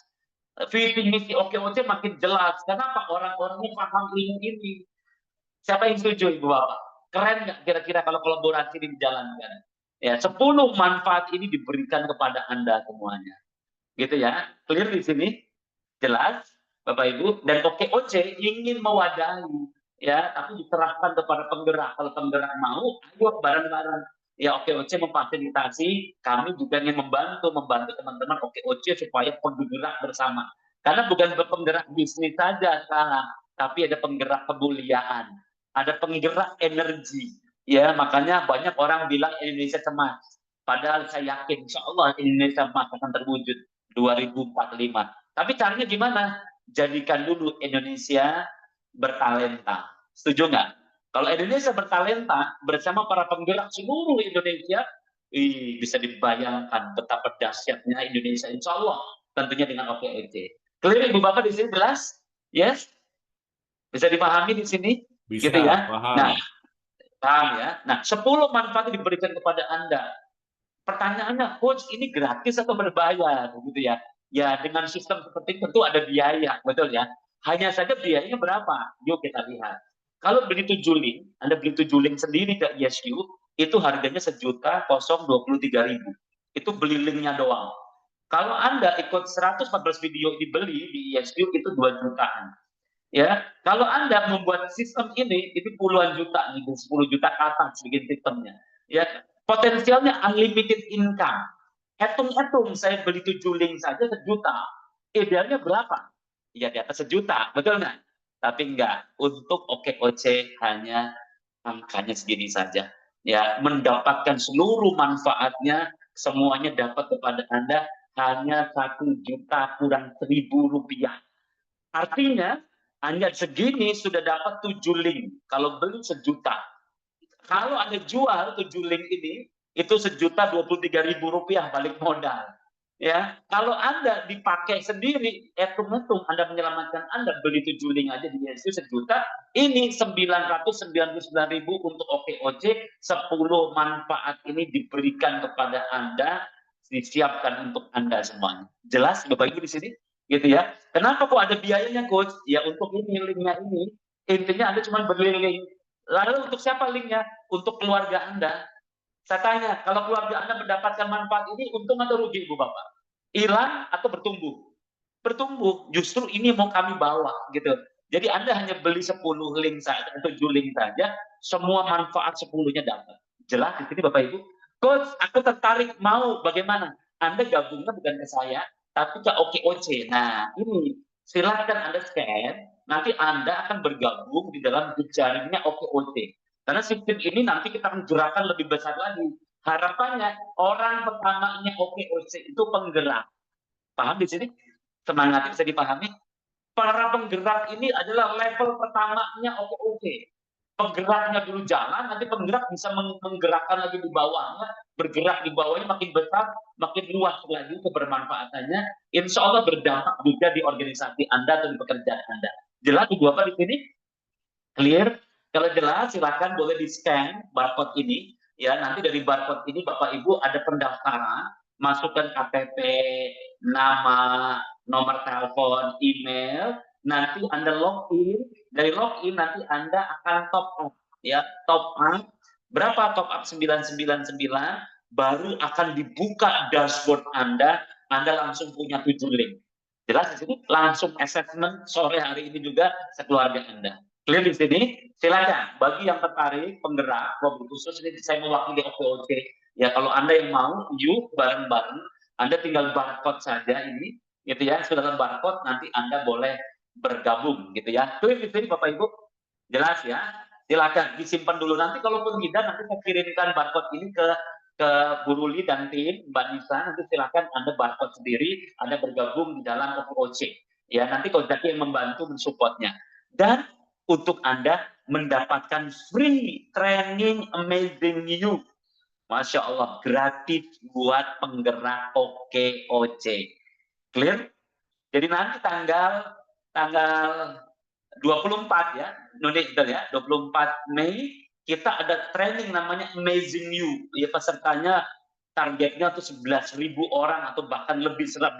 Visi misi OKOC makin jelas. Kenapa? Orang-orangnya paham ilmu ini. Siapa yang setuju, Ibu Bapak? Keren nggak kira-kira kalau kolaborasi ini dijalankan? Ya, 10 manfaat ini diberikan kepada Anda semuanya. Gitu ya. Clear di sini? Jelas, Bapak Ibu? Dan OKOC ingin mewadahi, ya, tapi diserahkan kepada penggerak. Kalau penggerak mau, ayo bareng-bareng. Ya, OKOC memfasilitasi, kami juga ingin membantu teman-teman OKOC supaya penggerak bersama. Karena bukan penggerak bisnis saja sekarang, tapi ada penggerak kemuliaan, ada penggerak energi. Ya, makanya banyak orang bilang Indonesia cemas. Padahal saya yakin, insya Allah Indonesia emas akan terwujud 2045. Tapi caranya gimana? Jadikan dulu Indonesia bertalenta. Setuju nggak? Kalau Indonesia bertalenta bersama para penggerak seluruh Indonesia, bisa dibayangkan betapa dahsyatnya Indonesia. Insya Allah tentunya dengan OKOC. Clear Ibu Bapak di sini jelas? Yes? Bisa dipahami di sini? Bisa, gitu ya? paham. Nah, paham ya? Nah, 10 manfaat diberikan kepada Anda. Pertanyaannya, coach, ini gratis atau berbayar? Gitu ya. Ya, dengan sistem seperti itu tentu ada biaya, betul ya. Hanya saja biayanya berapa? Yuk kita lihat. Kalau beli 7 link, Anda beli 7 link sendiri ke ISU, itu harganya 1.023.000. Itu beli linknya doang. Kalau Anda ikut 114 video dibeli di ISU, itu 2 jutaan. Ya, kalau Anda membuat sistem ini, itu puluhan juta, nih, 10 juta ke atas bikin sistemnya. Ya, potensialnya unlimited income. Hitung-hitung, saya beli 7 link saja 1 juta. Idealnya berapa? Ya di atas 1 juta, betul nggak? Tapi nggak. Untuk OKOC hanya angkanya segini saja. Ya, mendapatkan seluruh manfaatnya, semuanya dapat kepada Anda hanya 1 juta kurang 1.000 rupiah. Artinya, hanya segini sudah dapat 7 link. Kalau beli 1 juta. Kalau Anda jual 7 link ini, itu 1.023.000 rupiah balik modal. Ya, kalau Anda dipakai sendiri, hitung-hitung Anda menyelamatkan Anda beli 7 link aja di ISU 1 juta, ini 999.000 untuk OKOC, 10 manfaat ini diberikan kepada Anda, disiapkan untuk Anda semuanya. Jelas Bapak Ibu di sini? Gitu ya. Kenapa kok ada biayanya, coach? Ya untuk ini linknya ini. Intinya Anda cuma beli link. Lalu untuk siapa linknya? Untuk keluarga Anda. Saya tanya, kalau keluarga Anda mendapatkan manfaat ini, untung atau rugi, Ibu Bapak? Hilang atau bertumbuh? Bertumbuh. Justru ini mau kami bawa, gitu. Jadi Anda hanya beli 10 link saja, 7 link saja, semua manfaat 10-nya dapat. Jelas di sini Bapak Ibu? Coach, aku tertarik, mau bagaimana? Anda gabungnya bukan ke saya, tapi ke OKOC. Nah, ini silakan Anda scan, nanti Anda akan bergabung di dalam jejaringnya OKOC. Karena sistem ini nanti kita akan gerakan lebih besar lagi. Harapannya orang pertamanya OKOC itu penggerak. Paham di sini? Semangatnya bisa dipahami? Para penggerak ini adalah level pertamanya OKOC. Penggeraknya dulu jalan, nanti penggerak bisa menggerakkan lagi di bawahnya, bergerak di bawahnya makin besar, makin luas lagi kebermanfaatannya. Insya Allah berdampak juga di organisasi Anda atau di pekerjaan Anda. Jelas Ibu Bapak di sini? Clear? Kalau jelas, silakan boleh di-scan barcode ini. Ya, nanti dari barcode ini Bapak Ibu ada pendaftaran, masukkan KTP, nama, nomor telepon, email, nanti Anda login, dari login nanti Anda akan top up. Ya, top up. Berapa top up? 999, baru akan dibuka dashboard Anda langsung punya 7 link. Jelas di sini? Langsung assessment sore hari ini juga sekeluarga Anda. Clear di sini? Silakan. Bagi yang tertarik, penggerak, mobil khusus ini saya mewakili OKOC. Ya kalau Anda yang mau, yuk bareng-bareng. Anda tinggal barcode saja ini, gitu ya. Sudah barcode, nanti Anda boleh bergabung, gitu ya. Clear di sini, Bapak Ibu? Jelas ya? Silakan disimpan dulu. Nanti kalaupun tidak, nanti saya kirimkan barcode ini ke Bu Ruli dan tim, Mbak Nisa. Nanti silakan Anda barcode sendiri, Anda bergabung di dalam OKOC. Ya, nanti Coach Zaki yang membantu mensupportnya. Dan untuk Anda mendapatkan free training Amazing You. Masya Allah, gratis buat penggerak OKOC. Clear? Jadi nanti tanggal 24 ya, Indonesia ya, 24 Mei, kita ada training namanya Amazing You. Ya, pesertanya targetnya tuh 11.000 orang atau bahkan lebih 11.000.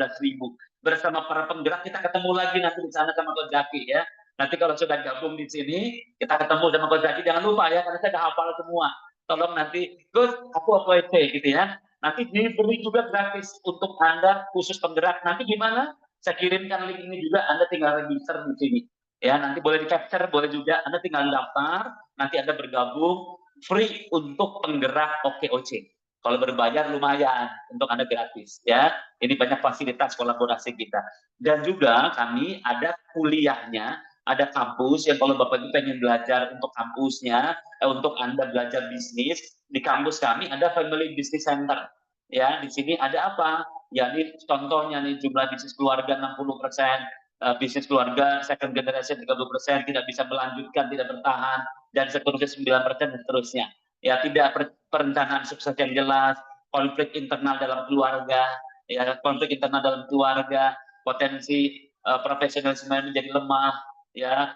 Bersama para penggerak kita ketemu lagi nanti di sana sama Coach Zaki ya. Nanti kalau sudah gabung di sini, kita ketemu sama Coach Zaki, jangan lupa ya, karena saya udah hafal semua. Tolong nanti, Coach, aku OKWC gitu ya. Nanti diberi juga gratis untuk Anda khusus penggerak. Nanti gimana? Saya kirimkan link ini juga, Anda tinggal register di sini. Ya, nanti boleh di-capture, boleh juga. Anda tinggal daftar, nanti Anda bergabung free untuk penggerak OKOC. Kalau berbayar lumayan, untuk Anda gratis ya. Ini banyak fasilitas kolaborasi kita. Dan juga kami ada kuliahnya, ada kampus yang kalau Bapak Ibu pengen belajar untuk kampusnya, untuk Anda belajar bisnis, di kampus kami ada Family Business Center. Ya, di sini ada apa? Ya, ini contohnya nih jumlah bisnis keluarga 60%, bisnis keluarga second generation 30%, tidak bisa melanjutkan, tidak bertahan, dan seterusnya 9% dan seterusnya. Ya, tidak perencanaan sukses yang jelas, konflik internal dalam keluarga, ya, konflik internal dalam keluarga, potensi profesionalisme menjadi lemah, ya,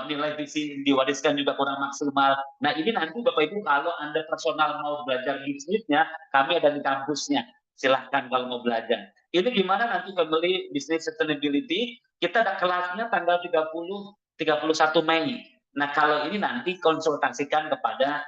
nilai visi diwariskan juga kurang maksimal. Nah, ini nanti Bapak Ibu kalau Anda personal mau belajar bisnisnya, kami ada di kampusnya. Silahkan kalau mau belajar. Ini gimana nanti Family Business Sustainability, kita ada kelasnya tanggal 31 Mei. Nah, kalau ini nanti konsultasikan kepada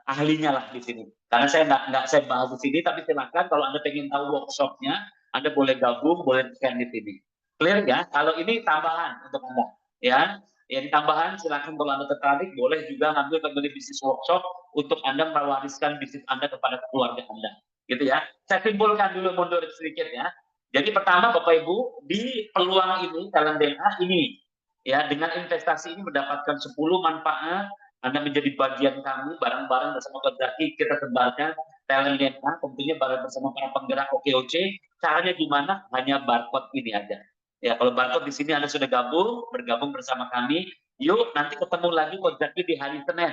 ahlinya lah di sini. Karena saya nggak saya bahas di sini, tapi silakan kalau Anda pengen tahu workshopnya, Anda boleh gabung, boleh scan di sini. Clear ya? Kalau ini tambahan untuk Anda, ya. Yang tambahan silakan kalau Anda tertarik, boleh juga ngambil Family Business Workshop untuk Anda mewariskan bisnis Anda kepada keluarga Anda. Gitu ya. Saya simpulkan dulu mundur sedikit ya. Jadi pertama Bapak Ibu, di peluang ini, dalam DNA ini, ya, dengan investasi ini mendapatkan 10 manfaat, Anda menjadi bagian kami, bareng-bareng bersama Coach Zaki, kita sebarkan talent DNA, tentunya bareng bersama para penggerak OKOC. Caranya gimana? Hanya barcode ini aja. Ya, kalau barcode di sini Anda sudah bergabung bersama kami. Yuk, nanti ketemu lagi Coach Zaki di hari Senin.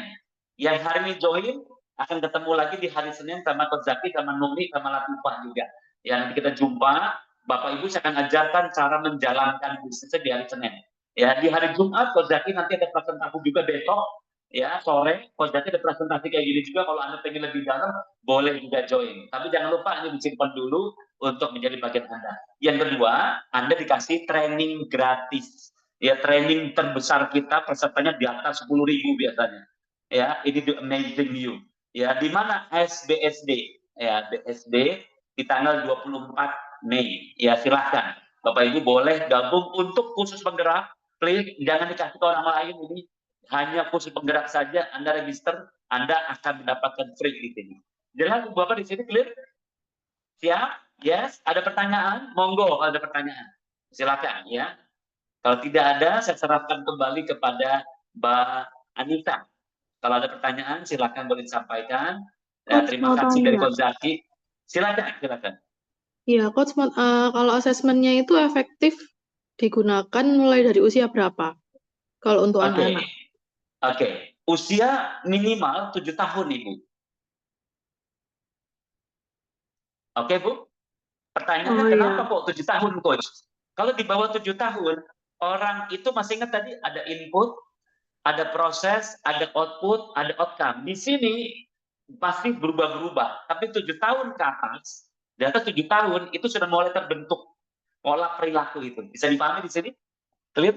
Yang hari ini join, akan ketemu lagi di hari Senin sama Coach Zaki, sama Numi, sama Latifah juga. Ya, nanti kita jumpa. Bapak Ibu saya akan ajarkan cara menjalankan bisnisnya di hari Senin. Ya, di hari Jumat Coach Zaki nanti ada presentasi juga besok. Ya, sore, Coach Zaki ada presentasi kayak gini juga. Kalau Anda pengen lebih dalam, boleh juga join. Tapi jangan lupa ini disimpan dulu untuk menjadi bagian Anda. Yang kedua, Anda dikasih training gratis. Ya, training terbesar kita pesertanya di atas 10.000 biasanya. Ya, ini The Amazing You. Ya, di mana SBSD? Ya, BSD di tanggal 24 Mei. Ya, silakan. Bapak Ibu boleh gabung untuk khusus penggerak. Klik, jangan dikasih ke orang lain ini. Hanya khusus penggerak saja, Anda register, Anda akan mendapatkan free di sini. Jelas, Bapak di sini clear? Siap? Yes? Ada pertanyaan? Monggo kalau ada pertanyaan. Silakan ya. Kalau tidak ada, saya serahkan kembali kepada Mbak Anita. Kalau ada pertanyaan, silakan boleh disampaikan. Ya, terima kasih dari Coach Zaki. Silakan. Iya, Coach, kalau asesmennya itu efektif digunakan mulai dari usia berapa? Kalau untuk anak-anak. Oke, usia minimal 7 tahun, Ibu. Oke, Bu? Pertanyaannya kenapa kok 7 tahun, Coach? Kalau di bawah 7 tahun, orang itu masih ingat tadi ada input, ada proses, ada output, ada outcome. Di sini pasti berubah-berubah. Tapi 7 tahun ke atas, di atas 7 tahun, itu sudah mulai terbentuk pola perilaku itu. Bisa dipahami di sini? Clear?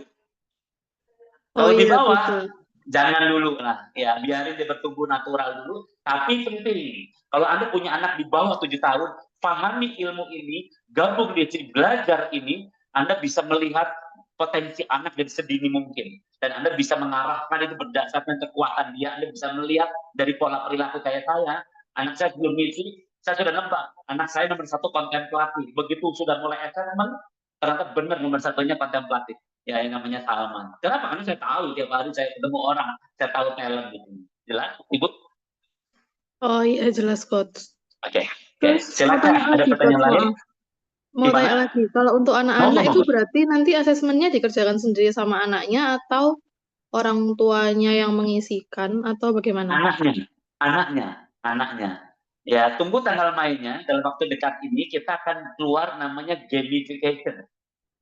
Kalau di bawah, jangan dulu lah, ya biarin dia bertumbuh natural dulu. Tapi penting, kalau Anda punya anak di bawah 7 tahun, pahami ilmu ini, gabung di sini, belajar ini, Anda bisa melihat potensi anak dari sedini mungkin. Dan Anda bisa mengarahkan itu berdasarkan kekuatan dia. Anda bisa melihat dari pola perilaku kayak saya. Anak saya sebelum misi, saya sudah nebak. Anak saya nomor 1 kontemplatif. Begitu sudah mulai assessment, ternyata benar nomor 1-nya kontemplatif. Ya, yang namanya Salman. Kenapa? Karena saya tahu tiap hari saya ketemu orang, saya tahu talent gitu. Jelas, Ibu? Oh iya, jelas, Coach. Oke. Silakan. Ada pertanyaan lain? Mau tanya lagi, kalau untuk anak-anak itu berarti nanti asesmennya dikerjakan sendiri sama anaknya atau orang tuanya yang mengisikan atau bagaimana? Anaknya. Ya, tunggu tanggal mainnya. Dalam waktu dekat ini kita akan keluar namanya gamification.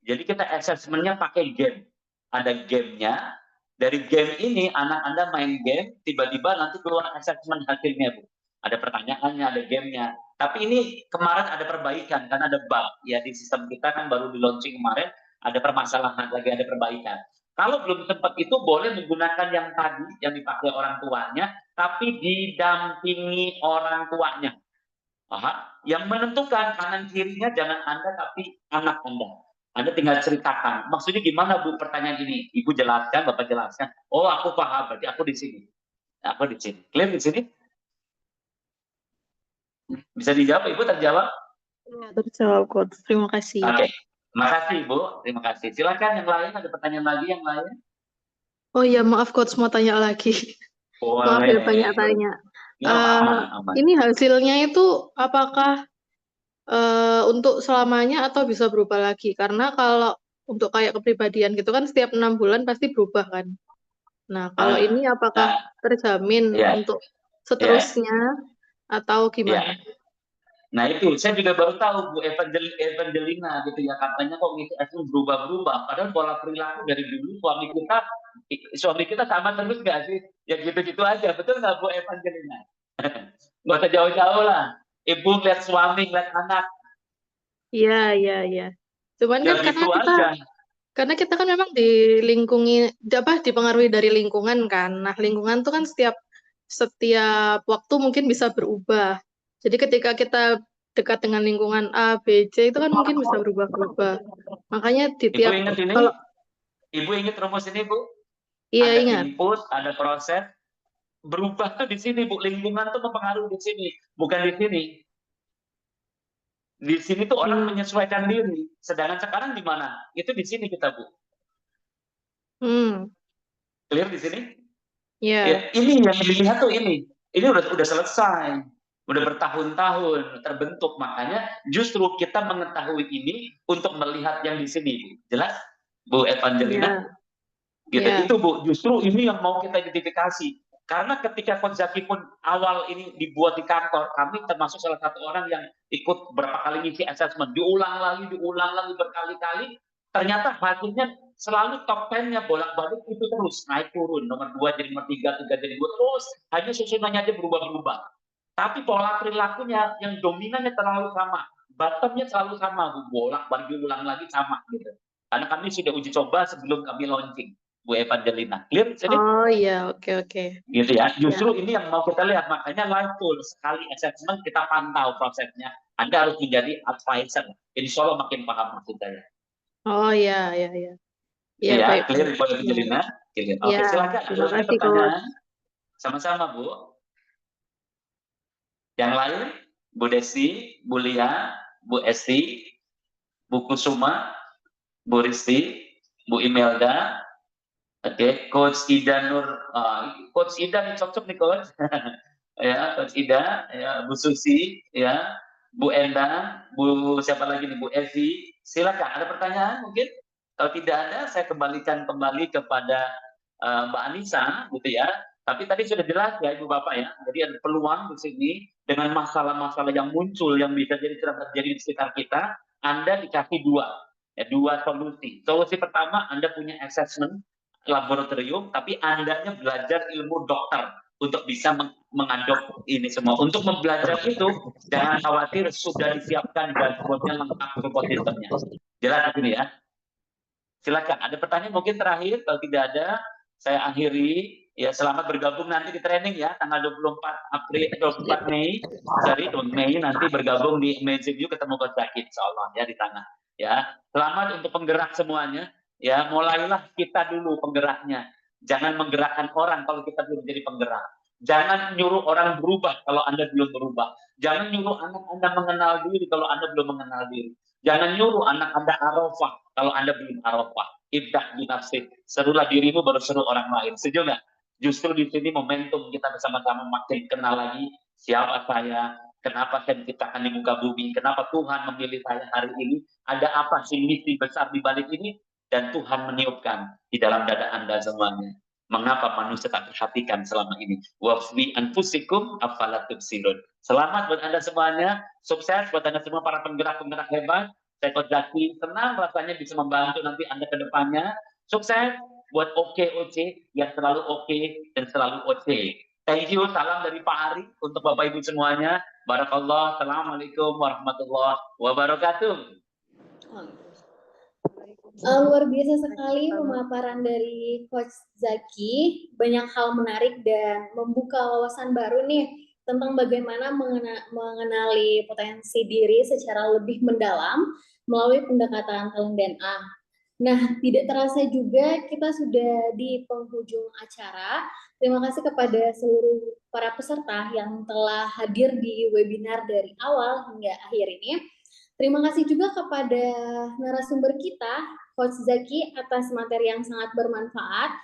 Jadi kita assessment-nya pakai game. Ada gamenya. Dari game ini anak Anda main game, tiba-tiba nanti keluar assessment hasilnya, Bu. Ada pertanyaannya, ada gamenya. Tapi ini kemarin ada perbaikan karena ada bug ya di sistem kita kan baru di launching kemarin. ada permasalahan, lagi ada perbaikan. Kalau belum sempat itu boleh menggunakan yang tadi yang dipakai orang tuanya, tapi didampingi orang tuanya. Yang menentukan kanan kirinya jangan Anda tapi anak Anda. Anda tinggal ceritakan. Maksudnya gimana Bu pertanyaan ini? Ibu jelaskan, Bapak jelaskan. Oh, aku paham. Berarti aku di sini. Aku di sini. Clear di sini? Bisa dijawab, Ibu terjawab? Ya, terjawab, Coach. Terima kasih. Oke. Terima kasih, Ibu. Terima kasih. Silakan yang lain, ada pertanyaan lagi yang lain? Oh iya, maaf Coach, mau tanya lagi. Maaf ya, banyak tanya. Ya, aman. Ini hasilnya itu apakah untuk selamanya atau bisa berubah lagi? Karena kalau untuk kayak kepribadian gitu kan setiap 6 bulan pasti berubah kan. Nah, kalau ini apakah terjamin untuk seterusnya atau gimana? Nah itu, saya juga baru tahu Bu Evangelina gitu ya, katanya kok itu berubah-berubah. Padahal pola perilaku dari dulu suami kita sama terus nggak sih? Ya gitu-gitu aja, betul nggak Bu Evangelina? Nggak usah jauh-jauh lah. Ibu lihat suami, lihat anak. Iya. Cuman Ya kan gitu karena kita kan memang dipengaruhi dari lingkungan kan. Nah, lingkungan tuh kan setiap waktu mungkin bisa berubah. Jadi ketika kita dekat dengan lingkungan A, B, C itu kan mungkin bisa berubah-berubah. Makanya di tiap Ibu ingat ini? kalau Ibu ingat rumus ini, Bu? iya Ada ingat. input, ada proses, berubah tuh di sini, Bu. Lingkungan tuh mempengaruhi di sini, bukan di sini. Di sini tuh orang menyesuaikan diri. Sedangkan sekarang di mana? Itu di sini kita, Bu. Clear di sini? Ya. Ini yang dilihat tuh ini. Ini udah selesai. Udah bertahun-tahun terbentuk. Makanya justru kita mengetahui ini untuk melihat yang di sini. Jelas, Bu Evangelina? Gitu. Itu Bu, justru ini yang mau kita identifikasi. Karena ketika Coach Zaki pun awal ini dibuat di kantor, kami termasuk salah satu orang yang ikut berapa kali ngisi assessment, diulang lagi berkali-kali, ternyata hasilnya selalu top 10-nya bolak-balik itu terus naik turun, nomor 2 jadi nomor 3 jadi 2 terus, hanya susunannya aja berubah-berubah. Tapi pola perilakunya yang dominannya terlalu sama, bottomnya selalu sama, bolak-balik diulang lagi sama gitu. Karena kami sudah uji coba sebelum kami launching. Bu Evangelina, clear? Jadi, oh iya, oke. Gitu ya. Justru ini yang mau kita lihat, makanya live tool sekali assessment kita pantau prosesnya. Anda harus menjadi advisor. Insya Allah makin paham maksud saya. Oh iya. Iya, baik. clear Bu Evangelina? Oke, silakan. Terima kasih, pertanyaan. Sama-sama, Bu. Yang lain, Bu Desi, Bu Lia, Bu Esti, Bu Kusuma, Bu Risti, Bu Imelda. Oke, Coach Ida Nur, Coach Ida nih cocok nih Coach. Ya, Coach Ida, ya, Bu Susi, ya, Bu Endang, Bu siapa lagi nih, Bu Evi. Silakan, ada pertanyaan mungkin? Kalau tidak ada, saya kembalikan kembali kepada Mbak Anissa, gitu ya. Tapi tadi sudah jelas ya Ibu Bapak ya. Jadi ada peluang di sini dengan masalah-masalah yang muncul yang bisa terjadi di sekitar kita. Anda dikasih dua solusi. Solusi pertama, Anda punya assessment laboratorium, tapi Andanya belajar ilmu dokter untuk bisa mengadop ini semua. Untuk belajar itu, jangan khawatir, sudah disiapkan dashboardnya lengkap support systemnya. Jelas ini ya. Silakan, ada pertanyaan mungkin terakhir, kalau tidak ada, saya akhiri. Ya, selamat bergabung nanti di training ya, tanggal 24 Mei, nanti bergabung di Amazing You, ketemu Coach Zaki, insya Allah ya di tanah. Ya, selamat untuk penggerak semuanya. Ya, mulailah kita dulu penggeraknya. Jangan menggerakkan orang kalau kita belum jadi penggerak. Jangan nyuruh orang berubah kalau Anda belum berubah. Jangan nyuruh anak Anda mengenal diri kalau Anda belum mengenal diri. Jangan nyuruh anak Anda arafah kalau Anda belum arafah. Ibda binafsik. Serulah dirimu baru seru orang lain. Setuju nggak? Justru di sini momentum kita bersama-sama makin kenal lagi siapa saya, kenapa saya diciptakan di muka bumi, kenapa Tuhan memilih saya hari ini, ada apa sih misi besar di balik ini, dan Tuhan meniupkan di dalam dada Anda semuanya. Mengapa manusia tak perhatikan selama ini? Wafwi anfusikum afala tubsirun. Selamat buat Anda semuanya, sukses buat Anda semua para penggerak-penggerak hebat. Saya Coach Zaki senang rasanya bisa membantu nanti Anda ke depannya. Sukses buat OC yang selalu oke dan selalu OC. Thank you, salam dari Pak Ari untuk Bapak Ibu semuanya. Barakallah, assalamualaikum warahmatullahi wabarakatuh. Luar biasa sekali pemaparan dari Coach Zaki, banyak hal menarik dan membuka wawasan baru nih tentang bagaimana mengenali potensi diri secara lebih mendalam melalui pendekatan talent DNA. Nah, tidak terasa juga kita sudah di penghujung acara. Terima kasih kepada seluruh para peserta yang telah hadir di webinar dari awal hingga akhir ini. Terima kasih juga kepada narasumber kita, Coach Zaki, atas materi yang sangat bermanfaat.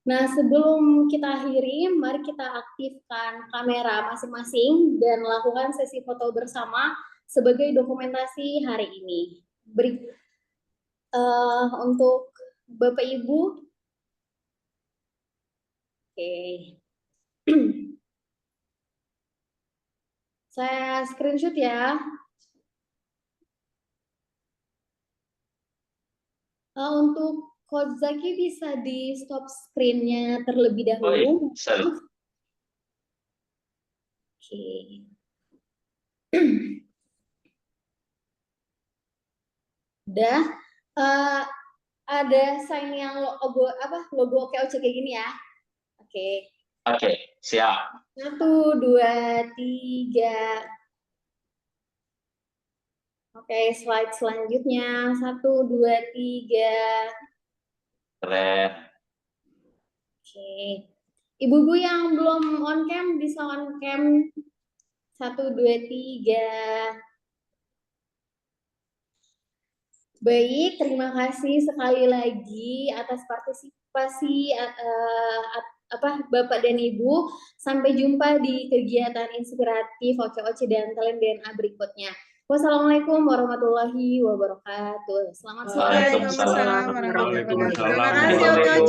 Nah, sebelum kita akhiri, mari kita aktifkan kamera masing-masing dan lakukan sesi foto bersama sebagai dokumentasi hari ini. Untuk Bapak Ibu, oke. Saya screenshot ya. Untuk Coach Zaki bisa di stop screen-nya terlebih dahulu. Oke. Udah. Ada sign yang logo OKOC kayak gini ya. Oke. Oke, siap. 1, 2, 3. Oke, slide selanjutnya. 1, 2, 3. Keren. Oke. Ibu-ibu yang belum on cam bisa on cam. 1, 2, 3. Baik, terima kasih sekali lagi atas partisipasi Bapak dan Ibu. Sampai jumpa di kegiatan inspiratif OKOC dan Talent DNA berikutnya. Wassalamualaikum warahmatullahi wabarakatuh. Selamat sore. Waalaikumsalam warahmatullahi wabarakatuh. Terima kasih, OKOC.